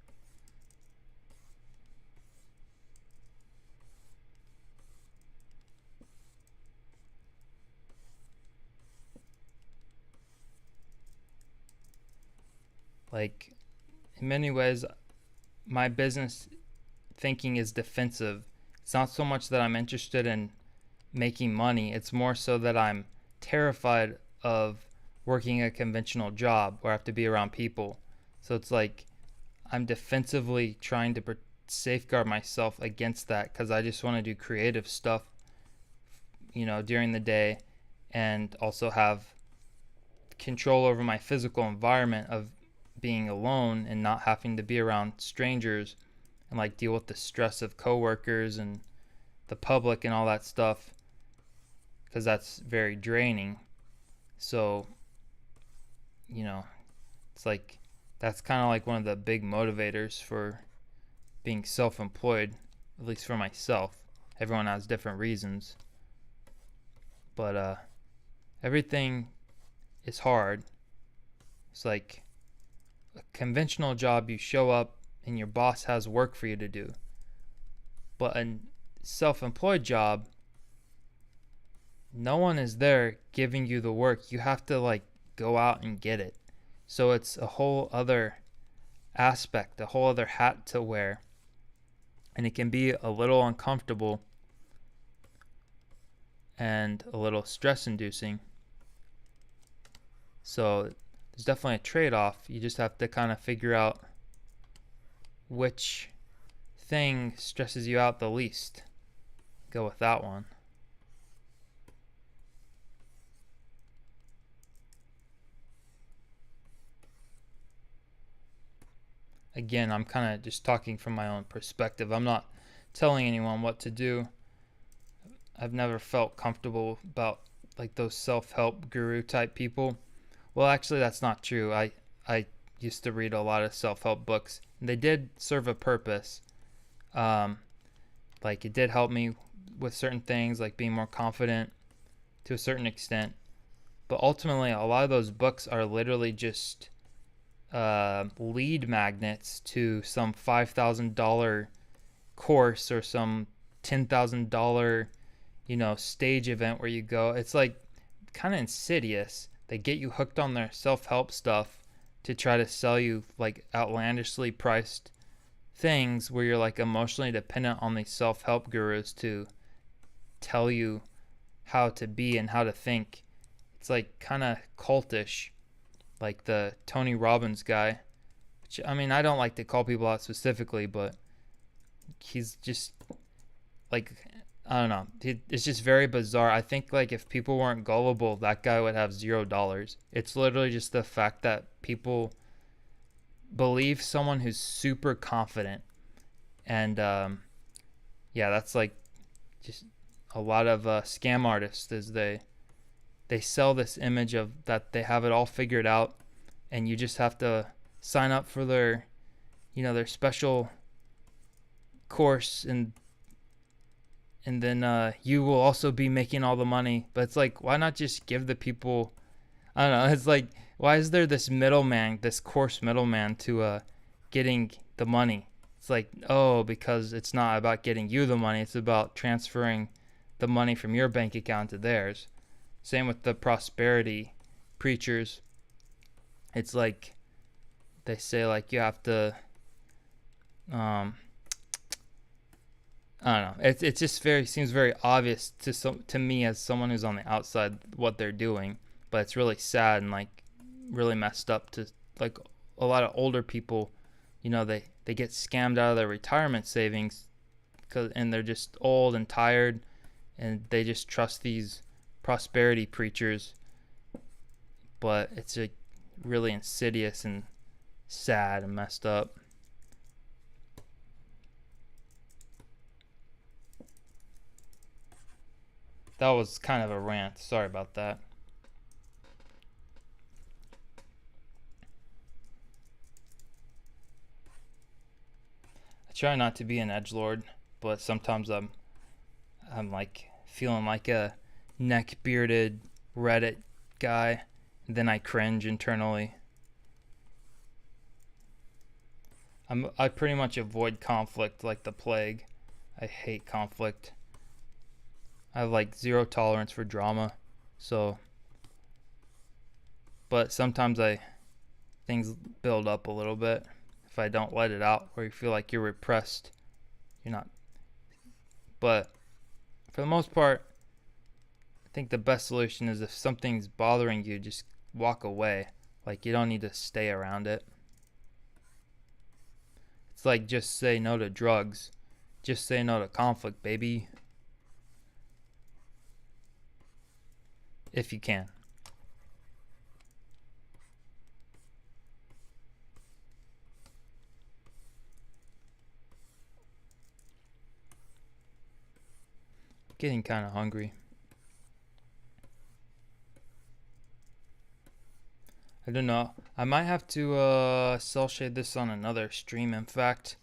Like, in many ways, my business thinking is defensive. It's not so much that I'm interested in making money, it's more so that I'm terrified of working a conventional job where I have to be around people. So it's like I'm defensively trying to safeguard myself against that because I just want to do creative stuff, during the day, and also have control over my physical environment of being alone and not having to be around strangers and like deal with the stress of coworkers and the public and all that stuff, because that's very draining. So it's like that's kind of like one of the big motivators for being self-employed, at least for myself. Everyone has different reasons, but everything is hard. It's like a conventional job, you show up and your boss has work for you to do. But a self-employed job, no one is there giving you the work. You have to like go out and get it. So it's a whole other aspect, a whole other hat to wear, and it can be a little uncomfortable and a little stress inducing. So there's definitely a trade-off. You just have to kind of figure out which thing stresses you out the least. Go with that one. Again, I'm kind of just talking from my own perspective. I'm not telling anyone what to do. I've never felt comfortable about like those self-help guru type people. Well, actually, that's not true. I used to read a lot of self-help books, and they did serve a purpose. Like it did help me with certain things, like being more confident to a certain extent. But ultimately, a lot of those books are literally just lead magnets to some $5,000 course or some $10,000 stage event where you go. It's like kind of insidious. They get you hooked on their self-help stuff to try to sell you like outlandishly priced things where you're like emotionally dependent on these self-help gurus to tell you how to be and how to think. It's like kind of cultish, like the Tony Robbins guy. Which, I mean, I don't like to call people out specifically, but he's just like, I don't know. It's just very bizarre. I think like if people weren't gullible, that guy would have $0. It's literally just the fact that people believe someone who's super confident, and yeah, that's like just a lot of scam artists is they sell this image of that they have it all figured out, and you just have to sign up for their their special course, and then you will also be making all the money. But it's like, why not just give the people, I don't know, it's like, why is there this middleman, this course middleman to getting the money? It's like, oh, because it's not about getting you the money, it's about transferring the money from your bank account to theirs. Same with the prosperity preachers. It's like they say like you have to I don't know. It's just seems very obvious to me as someone who's on the outside what they're doing, but it's really sad and like really messed up to like a lot of older people. They get scammed out of their retirement savings, and they're just old and tired, and they just trust these prosperity preachers. But it's like really insidious and sad and messed up. That was kind of a rant. Sorry about that. I try not to be an edgelord, but sometimes I'm like feeling like a neck-bearded Reddit guy, and then I cringe internally. I pretty much avoid conflict like the plague. I hate conflict. I have like zero tolerance for drama. So, but sometimes things build up a little bit. If I don't let it out, or you feel like you're repressed, you're not. But for the most part, I think the best solution is if something's bothering you, just walk away. Like you don't need to stay around it. It's like just say no to drugs. Just say no to conflict, baby. If you can. Getting kind of hungry. I don't know. I might have to cell shade this on another stream, in fact.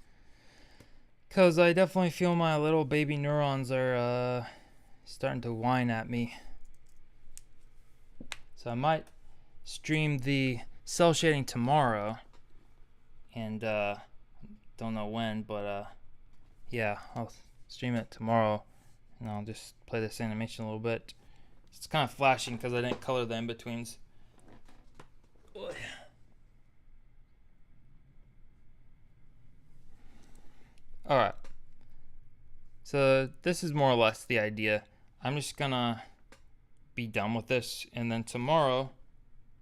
Because I definitely feel my little baby neurons are starting to whine at me. So I might stream the cell shading tomorrow. And don't know when, but yeah, I'll stream it tomorrow. And I'll just play this animation a little bit. It's kind of flashing because I didn't color the in-betweens. All right. So this is more or less the idea. I'm just gonna be done with this, and then tomorrow,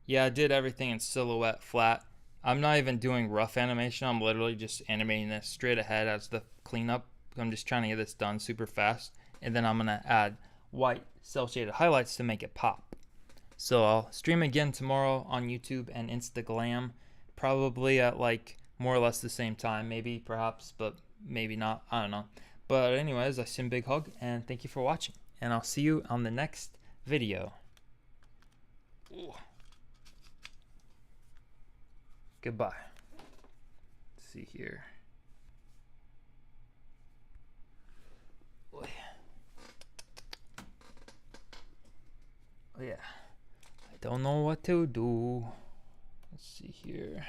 yeah, I did everything in silhouette flat. I'm not even doing rough animation. I'm literally just animating this straight ahead as the cleanup. I'm just trying to get this done super fast, and then I'm gonna add white cell shaded highlights to make it pop. So I'll stream again tomorrow on YouTube and Instagram, probably at like more or less the same time, maybe, perhaps, but maybe not. I don't know. But anyways, I send a big hug and thank you for watching, and I'll see you on the next video. Ooh. Goodbye. Let's see here. Oh yeah. I don't know what to do. Let's see here.